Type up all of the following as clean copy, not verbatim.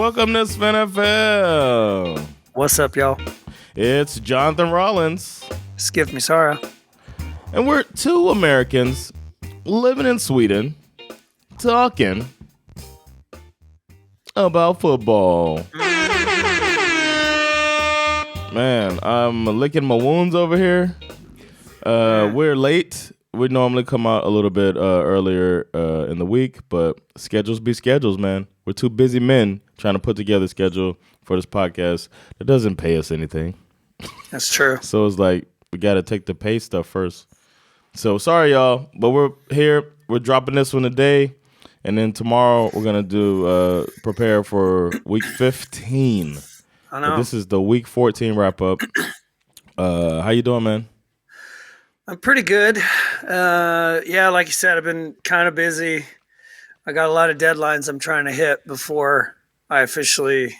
Welcome to SveNFL. What's up, y'all? It's Jonathan Rollins. Skip Misara. And we're two Americans living in Sweden talking about football. Man, I'm licking my wounds over here. We're late. We normally come out a little bit earlier in the week, but schedules be schedules, man. We're two busy men trying to put together a schedule for this podcast that doesn't pay us anything. That's true. So it's like we got to take the pay stuff first. So sorry, y'all, but we're here. We're dropping this one today, and then tomorrow we're gonna do prepare for week 15. I know. But this is the week 14 wrap up. How you doing, man? I'm pretty good. Yeah, like you said, I've been kind of busy. I got a lot of deadlines I'm trying to hit before I officially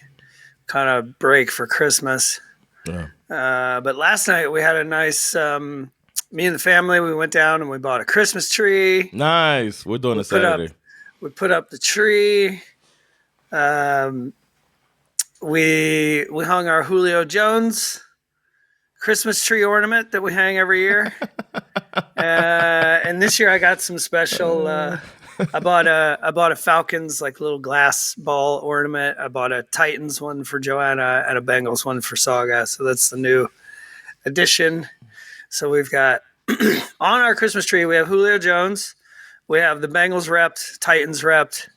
kind of break for Christmas. Yeah. But last night we had a nice, me and the family, we went down and we bought a Christmas tree. Nice. We're doing it Saturday. We put up the tree. We hung our Julio Jones Christmas tree ornament that we hang every year. And this year I got some special. I bought a Falcons like little glass ball ornament. I bought a Titans one for Joanna and a Bengals one for Saga. So that's the new addition. So we've got on our Christmas tree we have Julio Jones, we have the Bengals repped, Titans repped,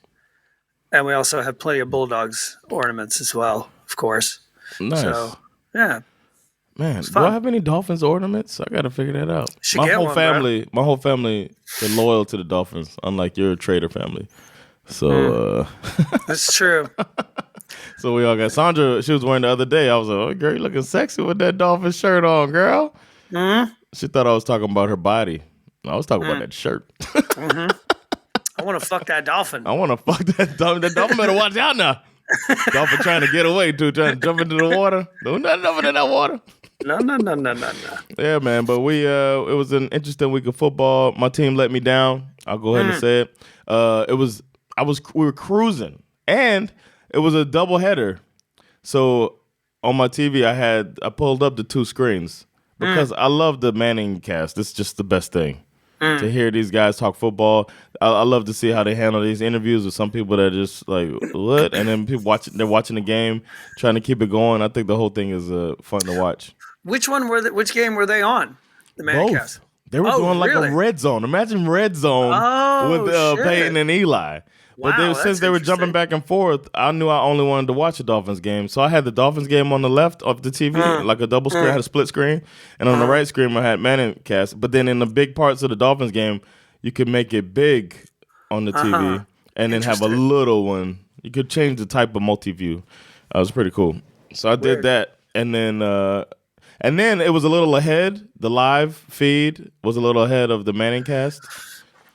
and we also have plenty of Bulldogs ornaments as well, of course. Nice. So yeah. Man, do I have any Dolphins ornaments? I gotta figure that out. My whole family, they're loyal to the Dolphins, unlike your trader family. So that's true. So we all got Sandra. She was wearing the other day. I was like, "Oh, girl, you looking sexy with that Dolphin shirt on, girl." Mm-hmm. She thought I was talking about her body. I was talking about that shirt. Mm-hmm. I want to fuck that dolphin. I want to fuck that dolphin. That dolphin better watch out now. Dolphin trying to get away too, trying to jump into the water. No, nothing over in that water. No. Yeah, man. But it was an interesting week of football. My team let me down. I'll go ahead and say it. We were cruising, and it was a doubleheader. So on my TV, I pulled up the two screens because I love the Manning cast. It's just the best thing to hear these guys talk football. I love to see how they handle these interviews with some people that are just like, what? And then people they're watching the game, trying to keep it going. I think the whole thing is fun to watch. Which game were they on? The Mancast. They were doing like a red zone. Imagine red zone with Peyton and Eli. But since they were jumping back and forth, I knew I only wanted to watch a Dolphins game. So I had the Dolphins game on the left of the TV, like a double screen. I had a split screen. And on the right screen, I had Manning cast. But then in the big parts of the Dolphins game, you could make it big on the TV and then have a little one. You could change the type of multi-view. It was pretty cool. So I did that. And then it was a little ahead. The live feed was a little ahead of the Manning cast.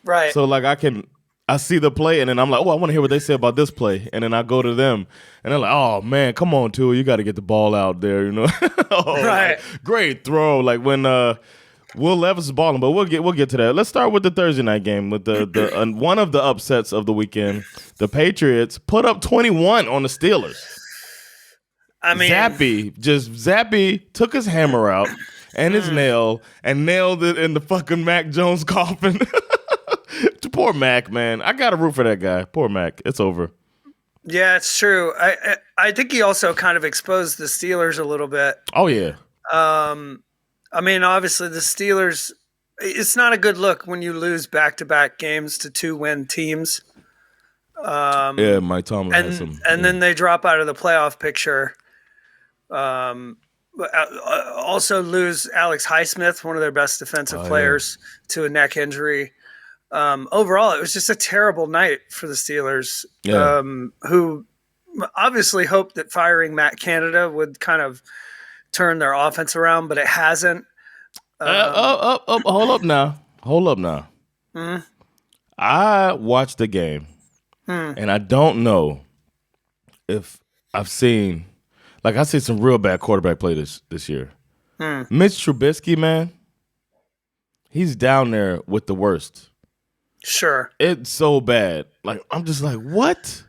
Right. So like I see the play, and then I'm like, oh, I want to hear what they say about this play. And then I go to them, and they're like, oh, man, come on, Tua, you got to get the ball out there, you know? Right. Like, great throw. Like when Will Levis is balling, but we'll get to that. Let's start with the Thursday night game with the one of the upsets of the weekend. The Patriots put up 21 on the Steelers. I mean, Zappy took his hammer out and his nail and nailed it in the fucking Mac Jones coffin. Poor Mac, man. I got to root for that guy. Poor Mac. It's over. Yeah, it's true. I think he also kind of exposed the Steelers a little bit. Oh, yeah. I mean, obviously the Steelers, it's not a good look when you lose back-to-back games to 2-win teams. Yeah, Mike Tomlin has some. And then they drop out of the playoff picture. Also lose Alex Highsmith, one of their best defensive players, to a neck injury. Overall, it was just a terrible night for the Steelers, who obviously hoped that firing Matt Canada would kind of turn their offense around, but it hasn't. Hold up now. Mm-hmm. I watched the game, and I don't know if I've seen, like I see some real bad quarterback play this year. Mitch Trubisky, man, he's down there with the worst. Sure. It's so bad. Like, I'm just like, what?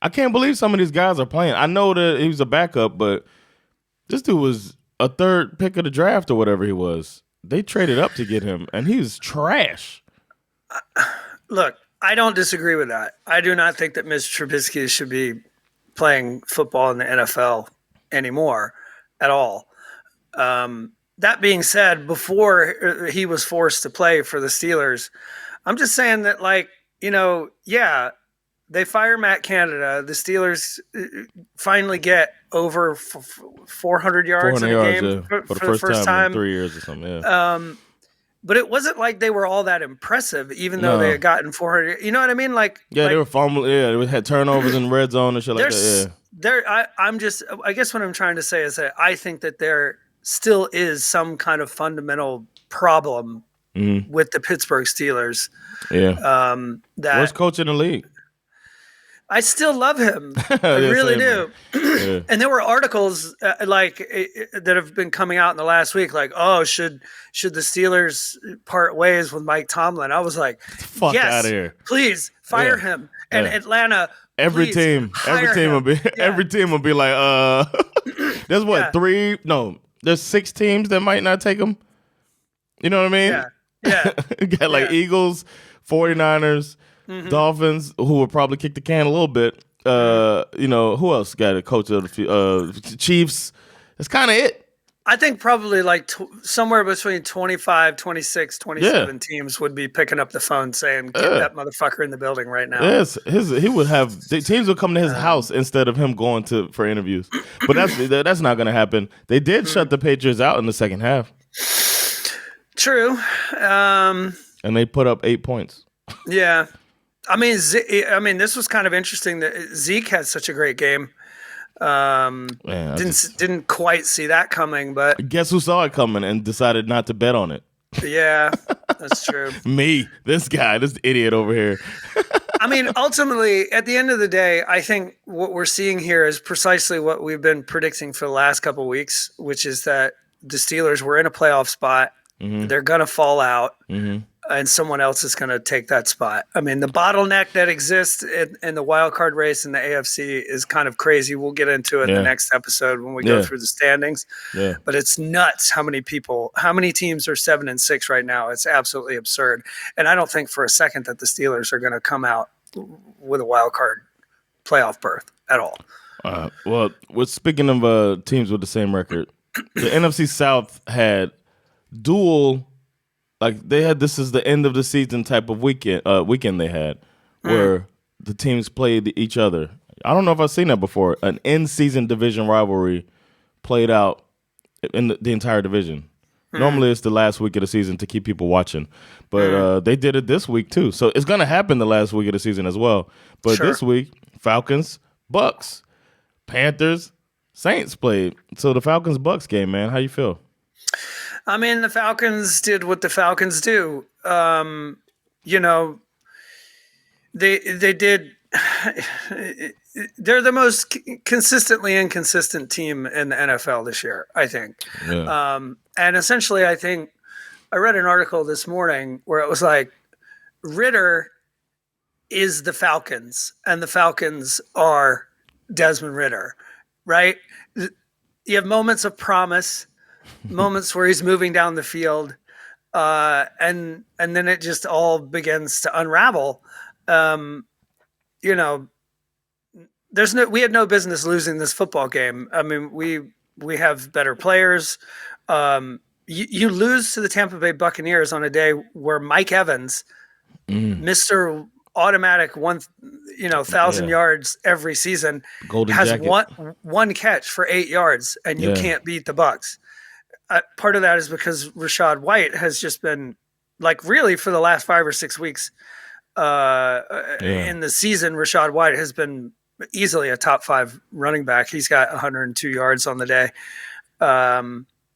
I can't believe some of these guys are playing. I know that he was a backup, but this dude was a third pick of the draft or whatever he was. They traded up to get him, and he's trash. Look, I don't disagree with that. I do not think that Mr. Trubisky should be playing football in the NFL anymore at all. That being said, before he was forced to play for the Steelers, I'm just saying that, like, they fire Matt Canada. The Steelers finally get over 400 yards in a game for the first time in 3 years or something. Yeah. But it wasn't like they were all that impressive, even though they had gotten 400. You know what I mean? They were fumbling. Yeah, they had turnovers in red zone and shit like that. Yeah. I guess what I'm trying to say is that I think that there still is some kind of fundamental problem with the Pittsburgh Steelers. Yeah. Worst coach in the league. I still love him. I really do. Yeah. And there were articles that have been coming out in the last week, like, oh, should the Steelers part ways with Mike Tomlin? I was like, fuck out of here. Please fire him. And Atlanta, every team will be like, there's what, there's 6 teams that might not take him. You know what I mean? Yeah. You got Eagles, 49ers, Dolphins, who will probably kick the can a little bit. Who else got a coach of the Chiefs? That's kind of it. I think probably somewhere between 25, 26, 27 teams would be picking up the phone saying, get that motherfucker in the building right now. Yes, he would have teams would come to his house instead of him going for interviews. But that's not going to happen. They did shut the Patriots out in the second half. True. And they put up 8 points. Yeah. I mean, this was kind of interesting that Zeke had such a great game. Didn't quite see that coming, but guess who saw it coming and decided not to bet on it? Yeah, that's true. Me, this idiot over here. I mean, ultimately, at the end of the day, I think what we're seeing here is precisely what we've been predicting for the last couple of weeks, which is that the Steelers were in a playoff spot. Mm-hmm. They're going to fall out. Mm-hmm. And someone else is going to take that spot. I mean, the bottleneck that exists in the wild card race in the AFC is kind of crazy. We'll get into it in the next episode when we go through the standings. Yeah. But it's nuts how many teams are 7-6 right now. It's absolutely absurd. And I don't think for a second that the Steelers are going to come out with a wild card playoff berth at all. Well, speaking of teams with the same record, the NFC South had dual. They had this is the end of the season type of weekend they had where the teams played each other. I don't know if I've seen that before. An in-season division rivalry played out in the entire division. Normally it's the last week of the season to keep people watching. But they did it this week too. So it's going to happen the last week of the season as well. But this week, Falcons, Bucks, Panthers, Saints played. So the Falcons-Bucks game, man, how you feel? I mean, the Falcons did what the Falcons do. They did. They're the most consistently inconsistent team in the NFL this year, I think. Yeah. And essentially, I think I read an article this morning where it was like Ritter is the Falcons, and the Falcons are Desmond Ritter, right? You have moments of promise. Moments where he's moving down the field, and then it just all begins to unravel. We had no business losing this football game. I mean, we have better players. You lose to the Tampa Bay Buccaneers on a day where Mike Evans, Mr. Automatic 1,000 yards every season, has one catch for 8 yards, and you can't beat the Bucs. Part of that is because Rachaad White has just been really for the last 5 or 6 weeks in the season. Rachaad White has been easily a top 5 running back. He's got 102 yards on the day.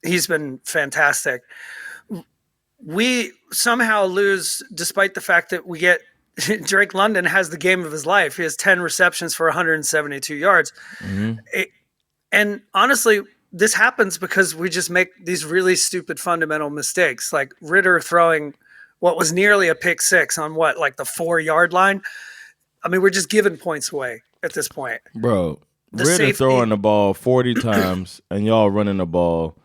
He's been fantastic. We somehow lose despite the fact that we get Drake London has the game of his life. He has 10 receptions for 172 yards. And honestly, this happens because we just make these really stupid fundamental mistakes, like Ritter throwing what was nearly a pick six on the 4-yard line. I mean, we're just giving points away at this point. Bro, Ritter throwing the ball 40 times and y'all running the ball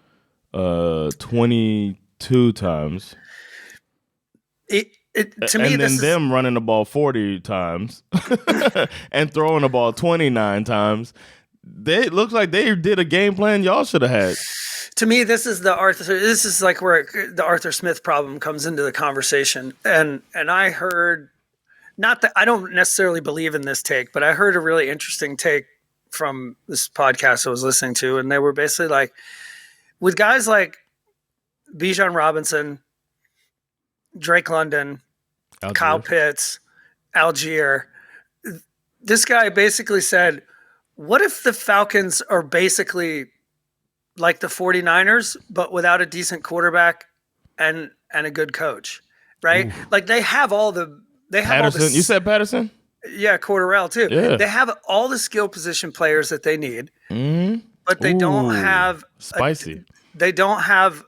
22 times. To me, and then them running the ball 40 times and throwing the ball 29 times. It looks like they did a game plan y'all should have had. To me, this is like where the Arthur Smith problem comes into the conversation. And I heard, not that I don't necessarily believe in this take, but I heard a really interesting take from this podcast I was listening to, and they were basically like, with guys like Bijan Robinson, Drake London, Algier. Kyle Pitts, Algier, this guy basically said, what if the Falcons are basically like the 49ers, but without a decent quarterback and a good coach, right? Ooh. Like they have all the Patterson. You said Patterson? Yeah, Cordarrelle too. Yeah. They have all the skill position players that they need, but they don't have spicy. They don't have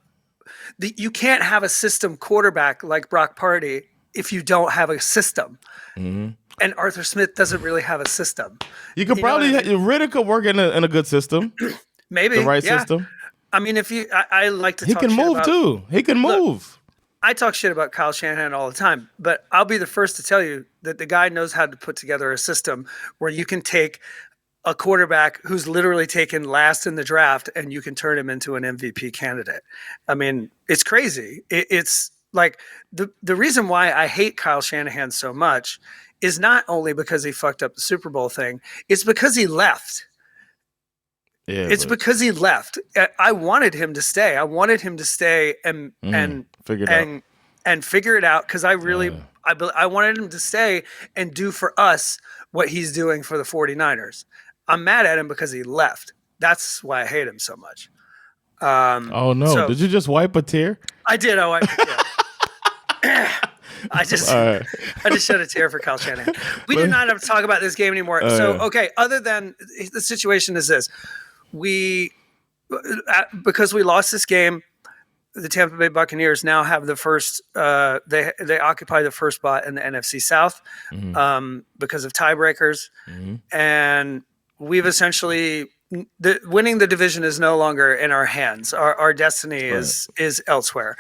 you can't have a system quarterback like Brock Purdy if you don't have a system. Mm-hmm. And Arthur Smith doesn't really have a system. You could Ritter could work in a good system. Maybe the right system. I mean, I like to. He can move too. He can move. Look, I talk shit about Kyle Shanahan all the time, but I'll be the first to tell you that the guy knows how to put together a system where you can take a quarterback who's literally taken last in the draft and you can turn him into an MVP candidate. I mean, it's crazy. It's like the reason why I hate Kyle Shanahan so much is not only because he fucked up the Super Bowl thing, it's because he left. Yeah, because he left. I wanted him to stay. I wanted him to stay and figure it out because I wanted him to stay and do for us what he's doing for the 49ers. I'm mad at him because he left. That's why I hate him so much. Oh no! So, did you just wipe a tear? I did. I wiped a tear. I just shed a tear for Kyle Shanahan. We do not have to talk about this game anymore. Okay. Other than the situation is this. Because we lost this game, the Tampa Bay Buccaneers now have the first. They occupy the first spot in the NFC South because of tiebreakers, and we've essentially winning the division is no longer in our hands. Our destiny is elsewhere.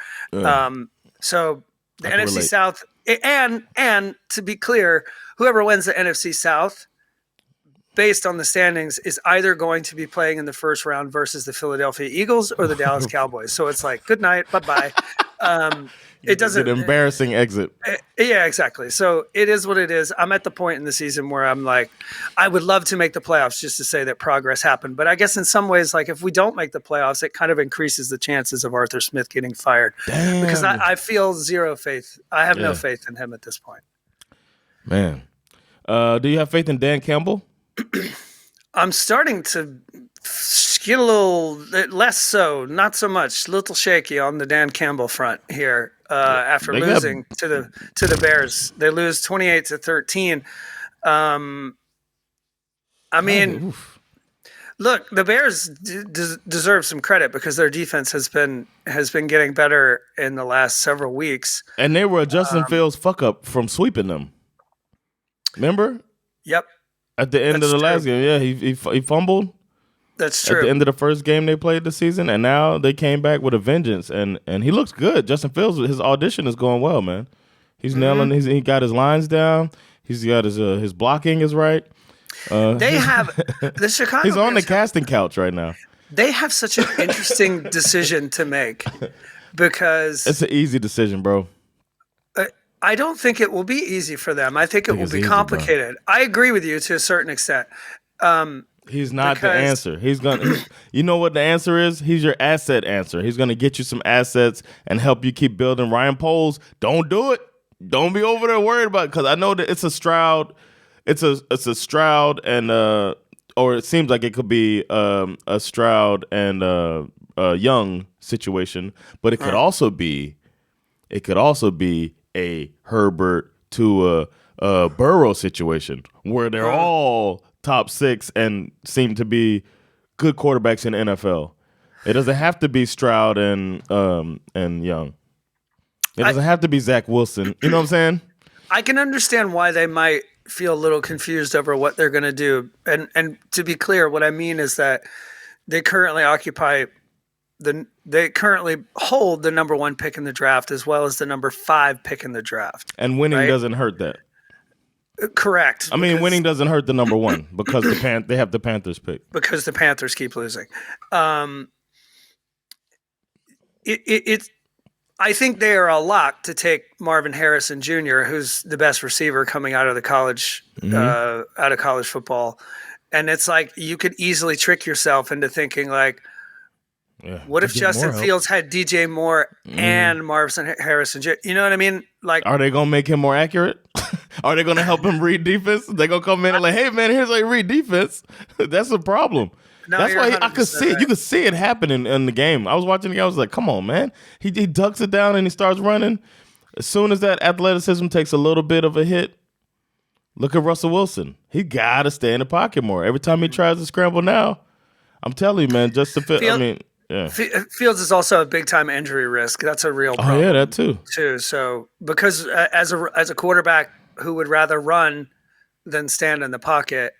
So the NFC South, and to be clear, whoever wins the NFC South, based on the standings, is either going to be playing in the first round versus the Philadelphia Eagles or the Dallas Cowboys. So it's like, good night, bye-bye. It doesn't an embarrassing exit. Yeah, exactly. So it is what it is. I'm at the point in the season where I'm like, I would love to make the playoffs just to say that progress happened. But I guess in some ways, like if we don't make the playoffs, it kind of increases the chances of Arthur Smith getting fired. Damn. Because I feel zero faith. I have no faith in him at this point. Man. Do you have faith in Dan Campbell? I'm starting to get a little less so, not so much, a little shaky on the Dan Campbell front here after losing to the Bears. They lose 28-13. I mean, look, the Bears deserve some credit because their defense has been getting better in the last several weeks. And they were a Justin Fields fuck up from sweeping them. Remember? Yep. At the end of the last game, yeah, he fumbled. That's true. At the end of the first game they played this season, and now they came back with a vengeance, and he looks good. Justin Fields, his audition is going well, man. He's nailing. He got his lines down. He's got his blocking is right. They have the Chicago. He's on the casting couch right now. They have such an interesting decision to make because it's an easy decision, bro. I don't think it will be easy for them. I think it will be complicated. I agree with you to a certain extent. He's not the answer. You know what the answer is? He's your asset answer. He's gonna get you some assets and help you keep building. Ryan Poles, don't do it. Don't be over there worried about it, because I know that it's a Stroud. It's a Stroud and or it seems like it could be a Stroud and a Young situation, but it could also be a Herbert to a Burrow situation where they're all top 6 and seem to be good quarterbacks in the NFL. It doesn't have to be Stroud and Young. It doesn't have to be Zach Wilson. You know what I'm saying? I can understand why they might feel a little confused over what they're going to do. And to be clear, what I mean is that they currently hold the number 1 pick in the draft as well as the number 5 pick in the draft. And winning doesn't hurt that. Correct. I mean, winning doesn't hurt the number 1 because they have the Panthers pick. Because the Panthers keep losing. I think they are a lock to take Marvin Harrison Jr., who's the best receiver coming out of the college football. And it's like you could easily trick yourself into thinking like, what if Justin Fields had DJ Moore and Marvin Harrison Jr.? You know what I mean? Like, are they gonna make him more accurate? Are they gonna help him read defense? They're gonna come in and like, hey man, here's how you read defense. That's a problem. No, that's why I could see it. You could see it happening in the game. I was watching the game. I was like, come on, man. He ducks it down and he starts running. As soon as that athleticism takes a little bit of a hit, look at Russell Wilson. He got to stay in the pocket more. Every time he tries to scramble now, I'm telling you, man, just to fit. Fields is also a big-time injury risk. That's a real problem. Oh, yeah, that too. So because as a quarterback who would rather run than stand in the pocket,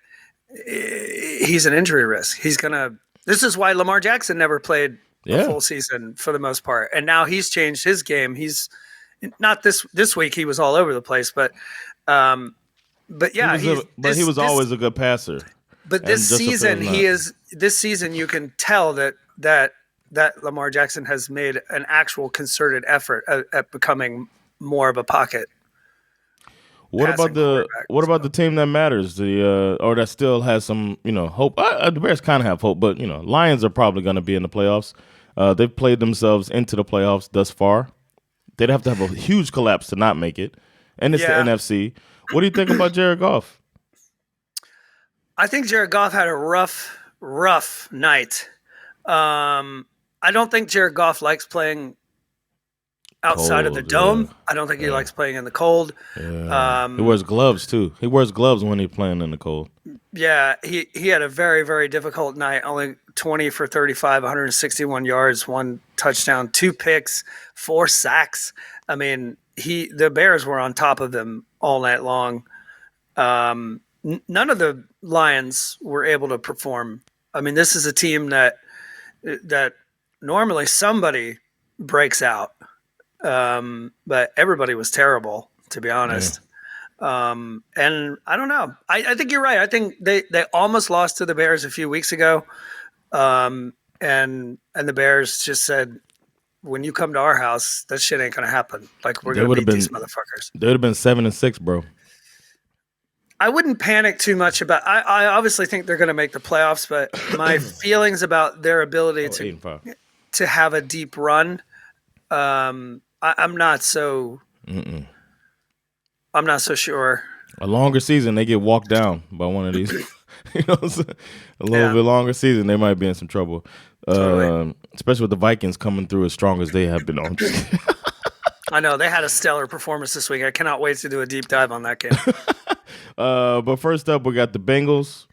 he's an injury risk. This is why Lamar Jackson never played a full season for the most part. And now he's changed his game. He's not this week. He was all over the place, but yeah, he was always a good passer. But this season you can tell that Lamar Jackson has made an actual concerted effort at becoming more of a pocket. What about the team that matters? Or that still has some, hope. The Bears kind of have hope, but Lions are probably going to be in the playoffs. They've played themselves into the playoffs thus far. They'd have to have a huge collapse to not make it, and it's the NFC. What do you think about Jared Goff? I think Jared Goff had a rough night. I don't think Jared Goff likes playing outside of the dome. Yeah. I don't think he likes playing in the cold. Yeah. He wears gloves too. He wears gloves when he's playing in the cold. Yeah, he had a very, very difficult night. Only 20 for 35, 161 yards, 1 touchdown, 2 picks, 4 sacks. I mean, the Bears were on top of him all night long. None of the Lions were able to perform. I mean, this is a team that normally somebody breaks out. But everybody was terrible, to be honest. And I don't know. I think you're right. I think they almost lost to the Bears a few weeks ago. And the Bears just said, when you come to our house, that shit ain't going to happen. Like, we're going to beat these motherfuckers. They would have been 7-6, bro. I wouldn't panic too much about – I obviously think they're going to make the playoffs, but my feelings about their ability to have a deep run, I'm not so sure. A longer season, they get walked down by one of these. A little bit longer season, they might be in some trouble. Totally. Especially with the Vikings coming through as strong as they have been on. I know. They had a stellar performance this week. I cannot wait to do a deep dive on that game. But first up, we got the Bengals.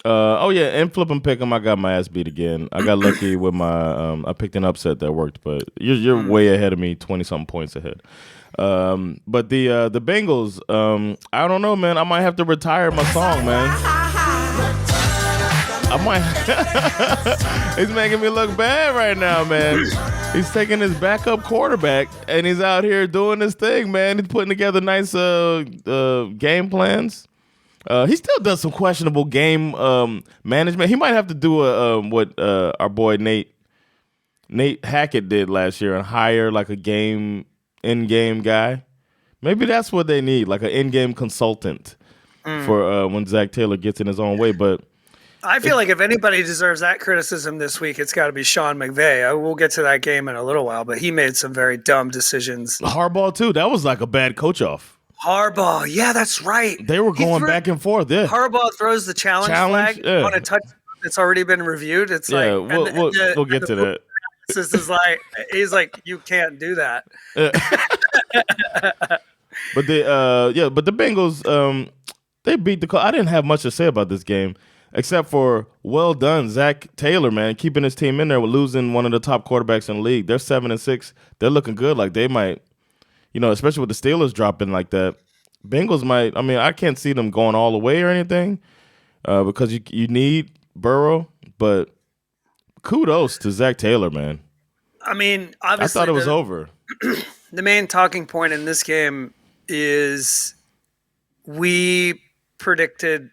And flip and pick 'em. I got my ass beat again. I got lucky with my I picked an upset that worked, but you're way ahead of me, 20-something points ahead. But the Bengals, I don't know, man. I might have to retire my song, man. I might. He's making me look bad right now, man. He's taking his backup quarterback and he's out here doing his thing, man. He's putting together nice game plans. He still does some questionable game management. He might have to do what our boy Nate Hackett did last year and hire like a in-game guy. Maybe that's what they need, like an in-game consultant for when Zach Taylor gets in his own way. But I feel like if anybody deserves that criticism this week, it's got to be Sean McVay. We'll get to that game in a little while, but he made some very dumb decisions. Harbaugh, too. That was like a bad coach-off. Harbaugh. Yeah, that's right. They were going back and forth. Yeah. Harbaugh throws the challenge flag on a touch that's already been reviewed. It's we'll get to that. This is like, he's like, you can't do that. But the Bengals, they beat the. I didn't have much to say about this game. Except for, well done, Zach Taylor, man, keeping his team in there with losing one of the top quarterbacks in the league. They're 7-6. They're looking good. Like they might, especially with the Steelers dropping like that, Bengals might. I mean, I can't see them going all the way or anything because you need Burrow, but kudos to Zach Taylor, man. I mean, obviously, I thought it was over. The main talking point in this game is we predicted,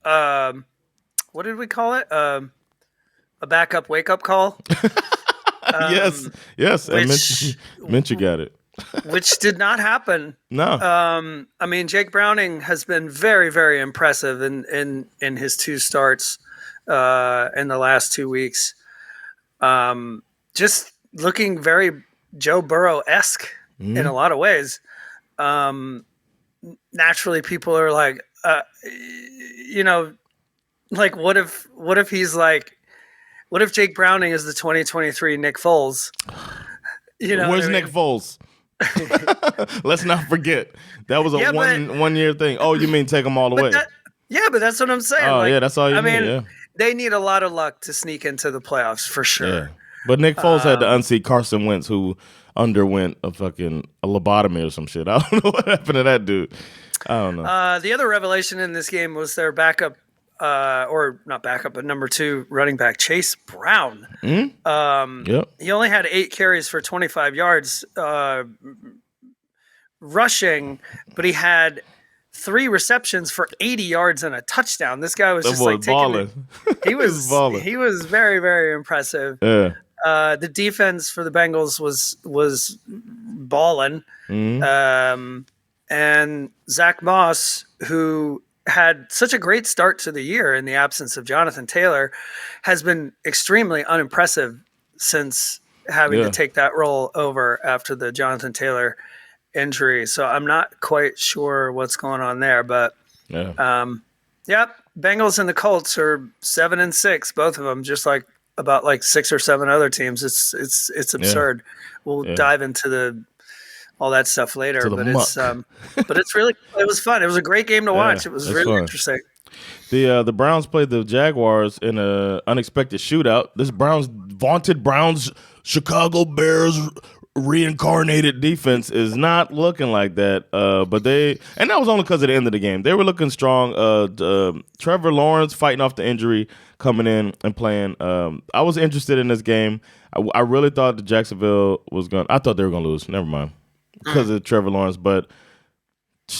what did we call it? A backup wake-up call. Yes. Minchie got it. Which did not happen. No. I mean, Jake Browning has been very, very impressive in his 2 starts in the last 2 weeks. Just looking very Joe Burrow-esque in a lot of ways. Naturally, people are like, like what if he's like, what if Jake Browning is the 2023 Nick Foles? Where's Nick Foles? Let's not forget that was a 1 year thing. Oh, you mean take them all the way? But that's what I'm saying. Oh, that's all you need. Yeah. They need a lot of luck to sneak into the playoffs for sure. Yeah. But Nick Foles had to unseat Carson Wentz, who underwent a lobotomy or some shit. I don't know what happened to that dude. I don't know. The other revelation in this game was their backup, or not backup, but number 2 running back, Chase Brown. He only had 8 carries for 25 yards rushing, but he had 3 receptions for 80 yards and a touchdown. This guy was just like balling. He was very, very impressive. Yeah. The defense for the Bengals was balling. And Zach Moss, who had such a great start to the year in the absence of Jonathan Taylor, has been extremely unimpressive since having to take that role over after the Jonathan Taylor injury. So I'm not quite sure what's going on there, but Bengals and the Colts are 7-6, both of them, just like about like 6 or 7 other teams. It's absurd. We'll dive into all that stuff later, but it's really, it was fun. It was a great game to watch. It was really interesting. The Browns played the Jaguars in an unexpected shootout. This vaunted Browns Chicago Bears reincarnated defense is not looking like that. And that was only because of the end of the game. They were looking strong. Trevor Lawrence fighting off the injury, coming in and playing. I was interested in this game. I really thought that Jacksonville I thought they were going to lose. Never mind. Because of Trevor Lawrence. But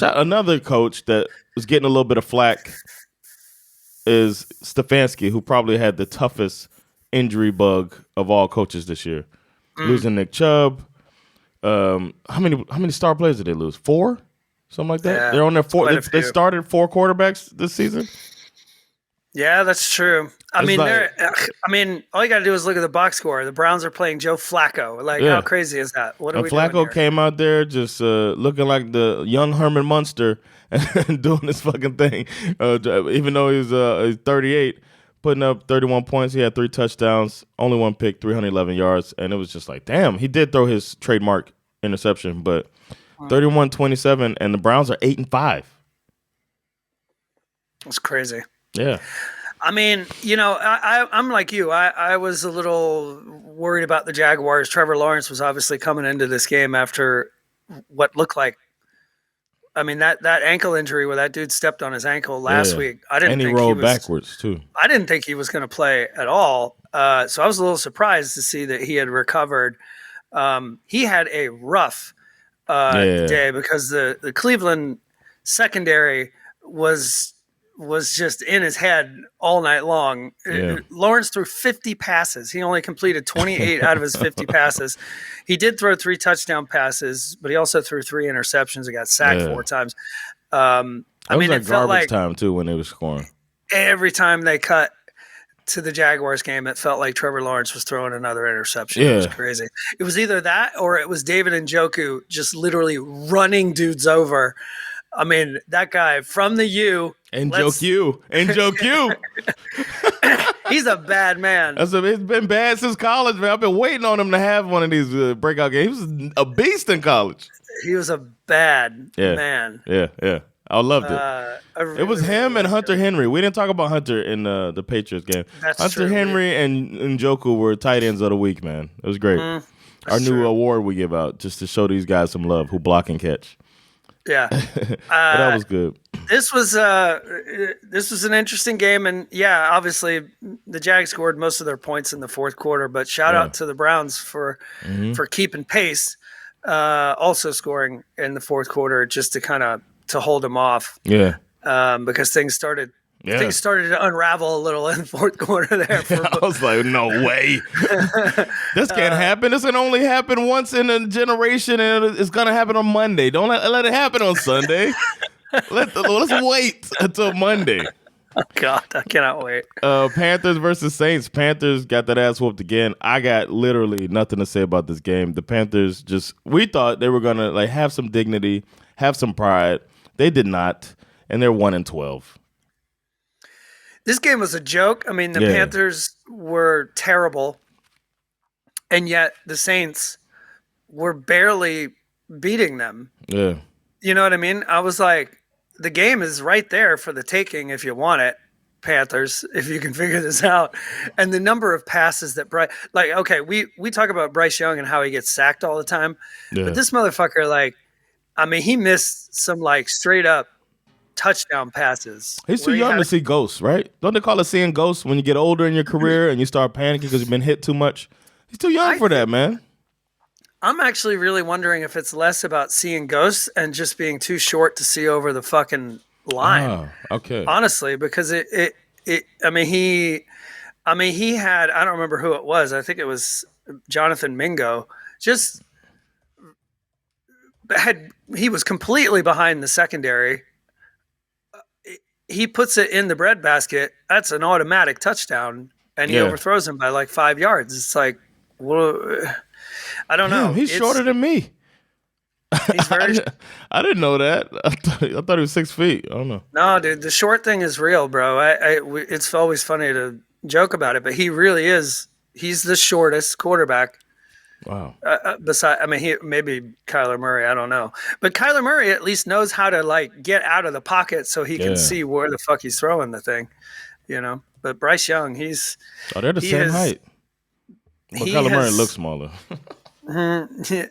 another coach that was getting a little bit of flack is Stefanski, who probably had the toughest injury bug of all coaches this year. Losing Nick Chubb. How many star players did they lose? 4? Something like that? Yeah, they're on their 4. They started 4 quarterbacks this season? Yeah, that's true. I mean, all you got to do is look at the box score. The Browns are playing Joe Flacco. How crazy is that? What are we doing Flacco here? came out there just looking like the young Herman Munster and doing this fucking thing. Even though he's 38, putting up 31 points. He had 3 touchdowns, only 1 pick, 311 yards. And it was just like, damn, he did throw his trademark interception, but 31-27, and the Browns are 8-5. That's crazy. Yeah. I mean, I'm like you. I was a little worried about the Jaguars. Trevor Lawrence was obviously coming into this game after what looked like, I mean, that ankle injury where that dude stepped on his ankle last week. And he rolled backwards too. I didn't think he was going to play at all. So I was a little surprised to see that he had recovered. He had a rough day because the Cleveland secondary was just in his head all night long. Lawrence threw 50 passes. He only completed 28 out of his 50 passes. He did throw 3 touchdown passes, but he also threw 3 interceptions and got sacked 4 times. It felt like time too when they were scoring. Every time they cut to the Jaguars game, it felt like Trevor Lawrence was throwing another interception. It was crazy. It was either that or it was David Njoku just literally running dudes over. I mean, that guy from the U. Njoku. He's a bad man. It's been bad since college, man. I've been waiting on him to have one of these breakout games. He was a beast in college. He was a bad man. Yeah. I loved it. It was him and Hunter Henry. We didn't talk about Hunter in the Patriots game. Hunter Henry and Njoku were tight ends of the week, man. It was great. Our new award we give out just to show these guys some love who block and catch. Yeah. But that was good. This was an interesting game, and yeah, obviously the Jags scored most of their points in the fourth quarter. But shout out to the Browns for keeping pace, also scoring in the fourth quarter just to kind of to hold them off. Yeah, because things started to unravel a little in the fourth quarter there. I was like, no way. This can't happen. This can only happen once in a generation, and it's going to happen on Monday. Don't let it happen on Sunday. Let's wait until Monday. Oh, God, I cannot wait. Panthers versus Saints. Panthers got that ass whooped again. I got literally nothing to say about this game. The Panthers we thought they were going to have some dignity, have some pride. They did not, and they're 1-12. This game was a joke. I mean, the Panthers were terrible, and yet the Saints were barely beating them. Yeah. You know what I mean? I was like, the game is right there for the taking if you want it, Panthers, if you can figure this out. And the number of passes that we talk about Bryce Young and how he gets sacked all the time. Yeah. But this motherfucker, he missed some straight up touchdown passes. He's too young to see ghosts, right? Don't they call it seeing ghosts when you get older in your career and you start panicking because you've been hit too much? He's too young for that, man. I'm actually really wondering if it's less about seeing ghosts and just being too short to see over the fucking line. Oh, okay. Honestly, because he had, I don't remember who it was. I think it was Jonathan Mingo. He was completely behind the secondary. He puts it in the breadbasket. That's an automatic touchdoone, and he overthrows him by 5 yards. It's like, well, I don't know. He's shorter than me. He's very. I didn't know that. I thought he was 6 feet. I don't know. No, dude, the short thing is real, bro. It's always funny to joke about it, but he really is. He's the shortest quarterback. Wow. Maybe Kyler Murray. I don't know, but Kyler Murray at least knows how to get out of the pocket so he can see where the fuck he's throwing the thing. You know. But Bryce Young, they're the same height. But Kyler Murray looks smaller.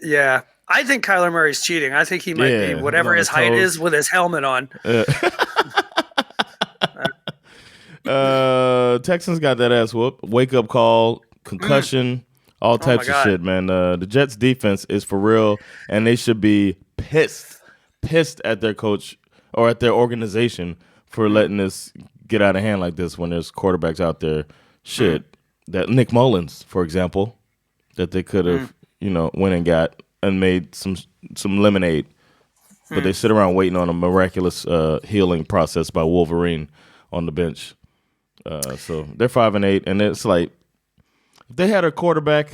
Yeah. I think Kyler Murray's cheating. I think he might be whatever his height is with his helmet on. Texans got that ass whoop. Wake up call, concussion, all types of shit, man. The Jets defense is for real, and they should be pissed at their coach or at their organization for letting this get out of hand like this when there's quarterbacks out there. Shit. That Nick Mullins, for example, that they could have, went and got and made some lemonade, but they sit around waiting on a miraculous healing process by Wolverine on the bench. So they're 5-8, and it's like if they had a quarterback,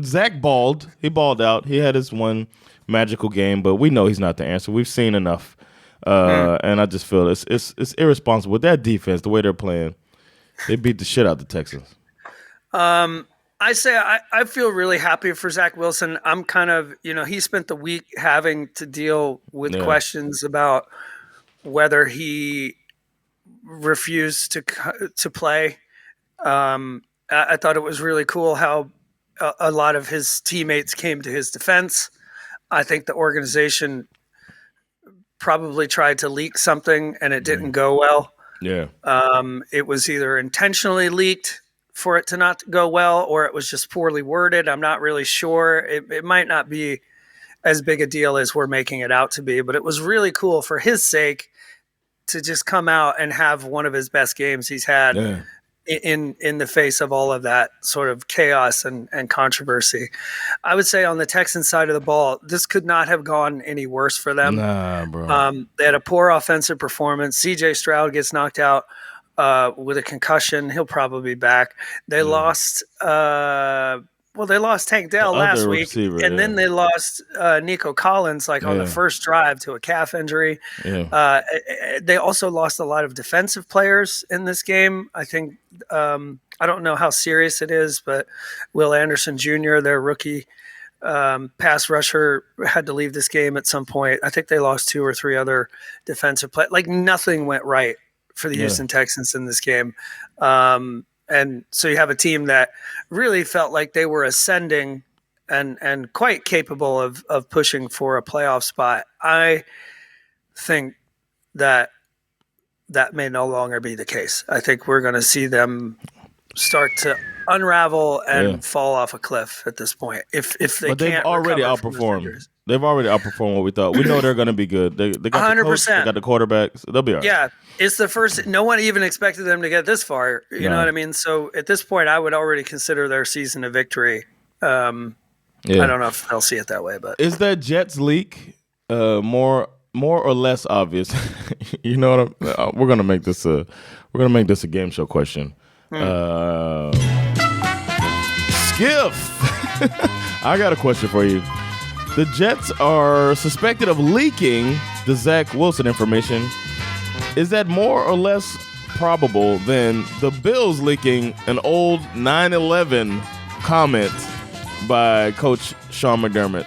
Zach balled. He balled out. He had his one magical game, but we know he's not the answer. We've seen enough, and I just feel it's irresponsible with that defense. The way they're playing, they beat the shit out the Texans. I feel really happy for Zach Wilson. I'm kind of, he spent the week having to deal with questions about whether he refused to play. I thought it was really cool how a lot of his teammates came to his defense. I think the organization probably tried to leak something and it didn't go well. Yeah. It was either intentionally leaked for it to not go well, or it was just poorly worded. I'm not really sure. It might not be as big a deal as we're making it out to be, but it was really cool for his sake to just come out and have one of his best games he's had in the face of all of that sort of chaos and controversy. I would say on the Texans side of the ball, this could not have gone any worse for them. Nah, bro. They had a poor offensive performance. CJ Stroud gets knocked out with a concussion. He'll probably be back. They lost they lost Tank Dell last week, and then they lost Nico Collins on the first drive to a calf injury. Yeah. They also lost a lot of defensive players in this game. I think I don't know how serious it is, but Will Anderson Jr., their rookie pass rusher, had to leave this game at some point. I think they lost 2 or 3 other defensive players. Nothing went right for the Houston Texans in this game. And so you have a team that really felt like they were ascending and quite capable of pushing for a playoff spot. I think that may no longer be the case. I think we're going to see them start to unravel and fall off a cliff at this point. If they but they've can't already outperformed. They've already outperformed what we thought. We know they're going to be good. They got 100%. The coach, they got the quarterback. So they'll be all right. Yeah, it's the first. No one even expected them to get this far. You know what I mean? So at this point, I would already consider their season a victory. I don't know if they'll see it that way, but is that Jets leak more or less obvious? You know what? We're gonna make this a game show question. Schif, I got a question for you. The Jets are suspected of leaking the Zach Wilson information. Is that more or less probable than the Bills leaking an old 9/11 comment by Coach Sean McDermott?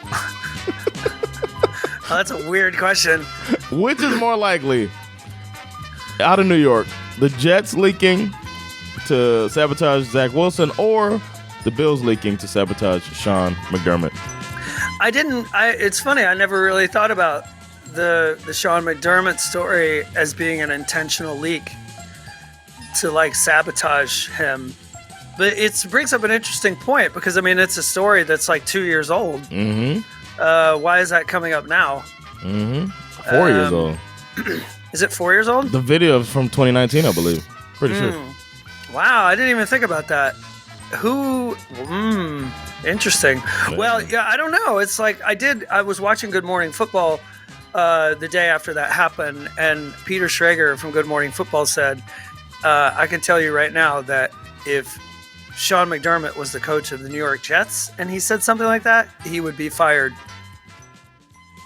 Oh, that's a weird question. Which is more likely? Out of New York, the Jets leaking to sabotage Zach Wilson, or the Bills leaking to sabotage Sean McDermott? It's funny. I never really thought about the Sean McDermott story as being an intentional leak to like sabotage him. But it brings up an interesting point because, I mean, it's a story that's like 2 years old. Mm-hmm. Why is that coming up now? Mm-hmm. 4 years old. Is it 4 years old? The video is from 2019, I believe. Pretty sure. Wow, I didn't even think about that. Interesting. Well, yeah, I don't know. It's like I was watching Good Morning Football the day after that happened, and Peter Schrager from Good Morning Football said, I can tell you right now that if Sean McDermott was the coach of the New York Jets and he said something like that, he would be fired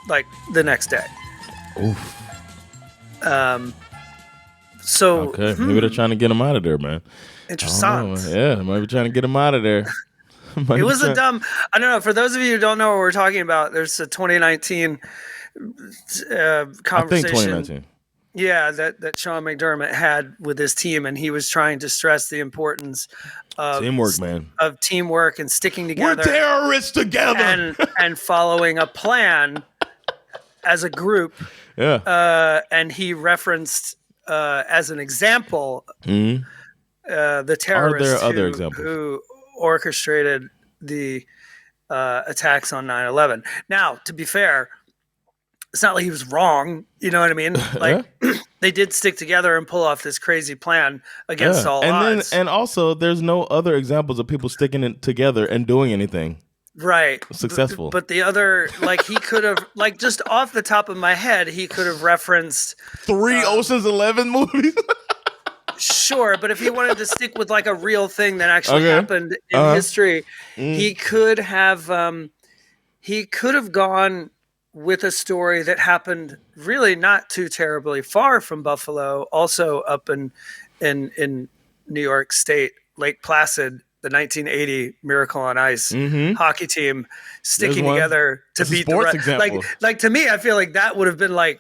like the next day. Oof. So okay, maybe they're trying to get him out of there, man. Interesting. Yeah, maybe trying to get him out of there. It was I don't know. For those of you who don't know what we're talking about, there's a 2019 conversation. I think 2019. Yeah, that Sean McDermott had with his team, and he was trying to stress the importance of teamwork, man. Of teamwork and sticking together. We're terrorists together. And following a plan as a group. Yeah. And he referenced as an example the terrorists who orchestrated the attacks on 9/11. Now, to be fair, it's not like he was wrong. You know what I mean? Like they did stick together and pull off this crazy plan against all odds. And also, there's no other examples of people sticking it together and doing anything. Right. Successful. But the other, like he could have, like just off the top of my head, he could have referenced 3 Ocean's 11 movies. Sure, but if he wanted to stick with like a real thing that actually happened in history, he could have gone with a story that happened really not too terribly far from Buffalo, also up in New York State, Lake Placid, the 1980 Miracle on Ice hockey team sticking together to beat the like to me, I feel like that would have been like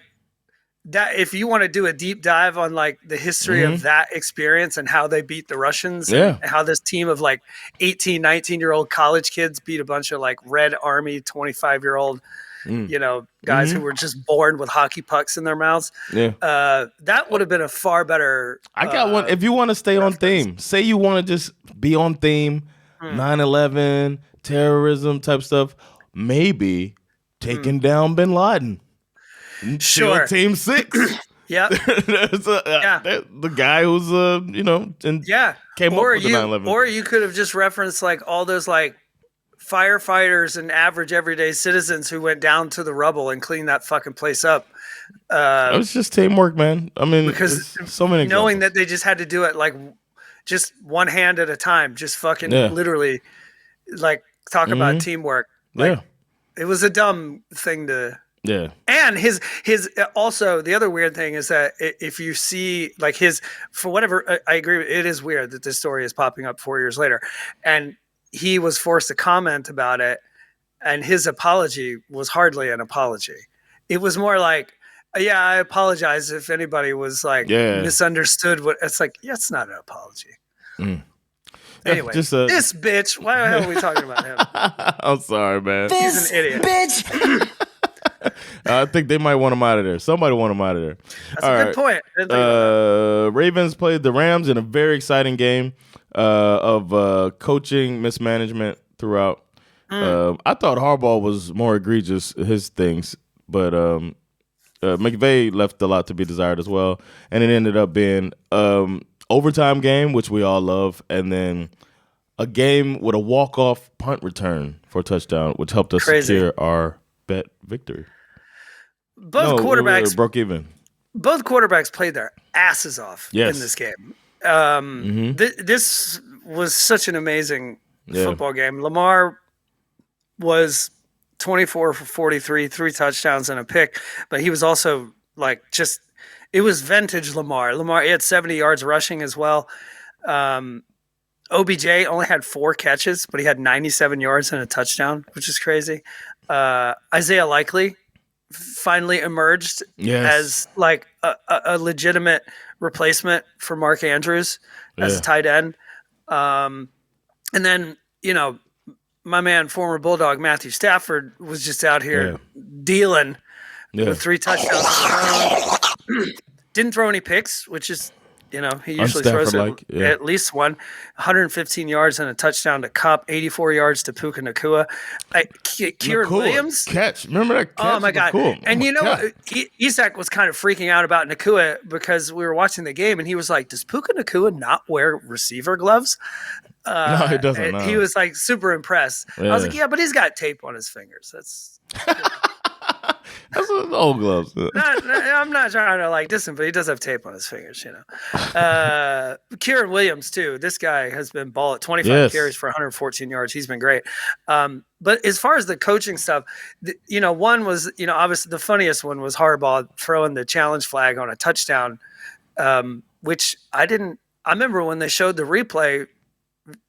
that if you want to do a deep dive on like the history of that experience and how they beat the Russians and how this team of like 18, 19-year-old college kids beat a bunch of like Red Army 25-year-old guys who were just born with hockey pucks in their mouths. That would have been a far better I got one. If you want to stay on theme, say you want to just be on theme, 9/11, terrorism type stuff, maybe taking down bin Laden. Sure. Team 6. Yeah. The guy who's came up with the 9/11. Or you could have just referenced like all those like firefighters and average everyday citizens who went down to the rubble and cleaned that fucking place up. It was just teamwork, man. I mean, because so many knowing examples. that they just had to do it like just one hand at a time, just fucking literally like talk about teamwork. Like, it was a dumb thing to. Yeah. And his also the other weird thing is that if you see like for whatever, I agree, it is weird that this story is popping up 4 years later, and he was forced to comment about it, and his apology was hardly an apology. It was more like, yeah, I apologize if anybody was like misunderstood what it's like. Yeah, it's not an apology. Anyway, this bitch. Why the hell are we talking about him? I'm sorry, man. He's an idiot. Bitch. I think they might want him out of there. Somebody want him out of there. That's a good point. Ravens played the Rams in a very exciting game of coaching mismanagement throughout. I thought Harbaugh was more egregious, his things, but McVay left a lot to be desired as well. And it ended up being overtime game, which we all love, and then a game with a walk-off punt return for a touchdown, which helped us secure our bet victory. Both quarterbacks broke even. Both quarterbacks played their asses off in this game. This was such an amazing football game. Lamar was 24 for 43, 3 touchdowns and a pick, but he was also it was vintage Lamar. He had 70 yards rushing as well. OBJ only had 4 catches, but he had 97 yards and a touchdown, which is crazy. Isaiah Likely finally emerged as a legitimate replacement for Mark Andrews as a tight end. And then, my man, former Bulldog Matthew Stafford, was just out here dealing with 3 touchdowns. Didn't throw any picks, which is, he usually throws at least one. 115 yards and a touchdown to Kupp, 84 yards to Puka Nacua. Kieran Williams. Catch. Remember that catch? Oh, my God. Cool. And what? Isaac was kind of freaking out about Nacua because we were watching the game, and he was like, does Puka Nacua not wear receiver gloves? No, he doesn't. No. He was super impressed. Yeah. I was like, yeah, but he's got tape on his fingers. That's old gloves. I'm not trying to diss him, but he does have tape on his fingers, Kieran Williams too. This guy has been at 25 carries for 114 yards. He's been great. But as far as the coaching stuff, one was, obviously the funniest one was Harbaugh throwing the challenge flag on a touchdown, which I remember when they showed the replay,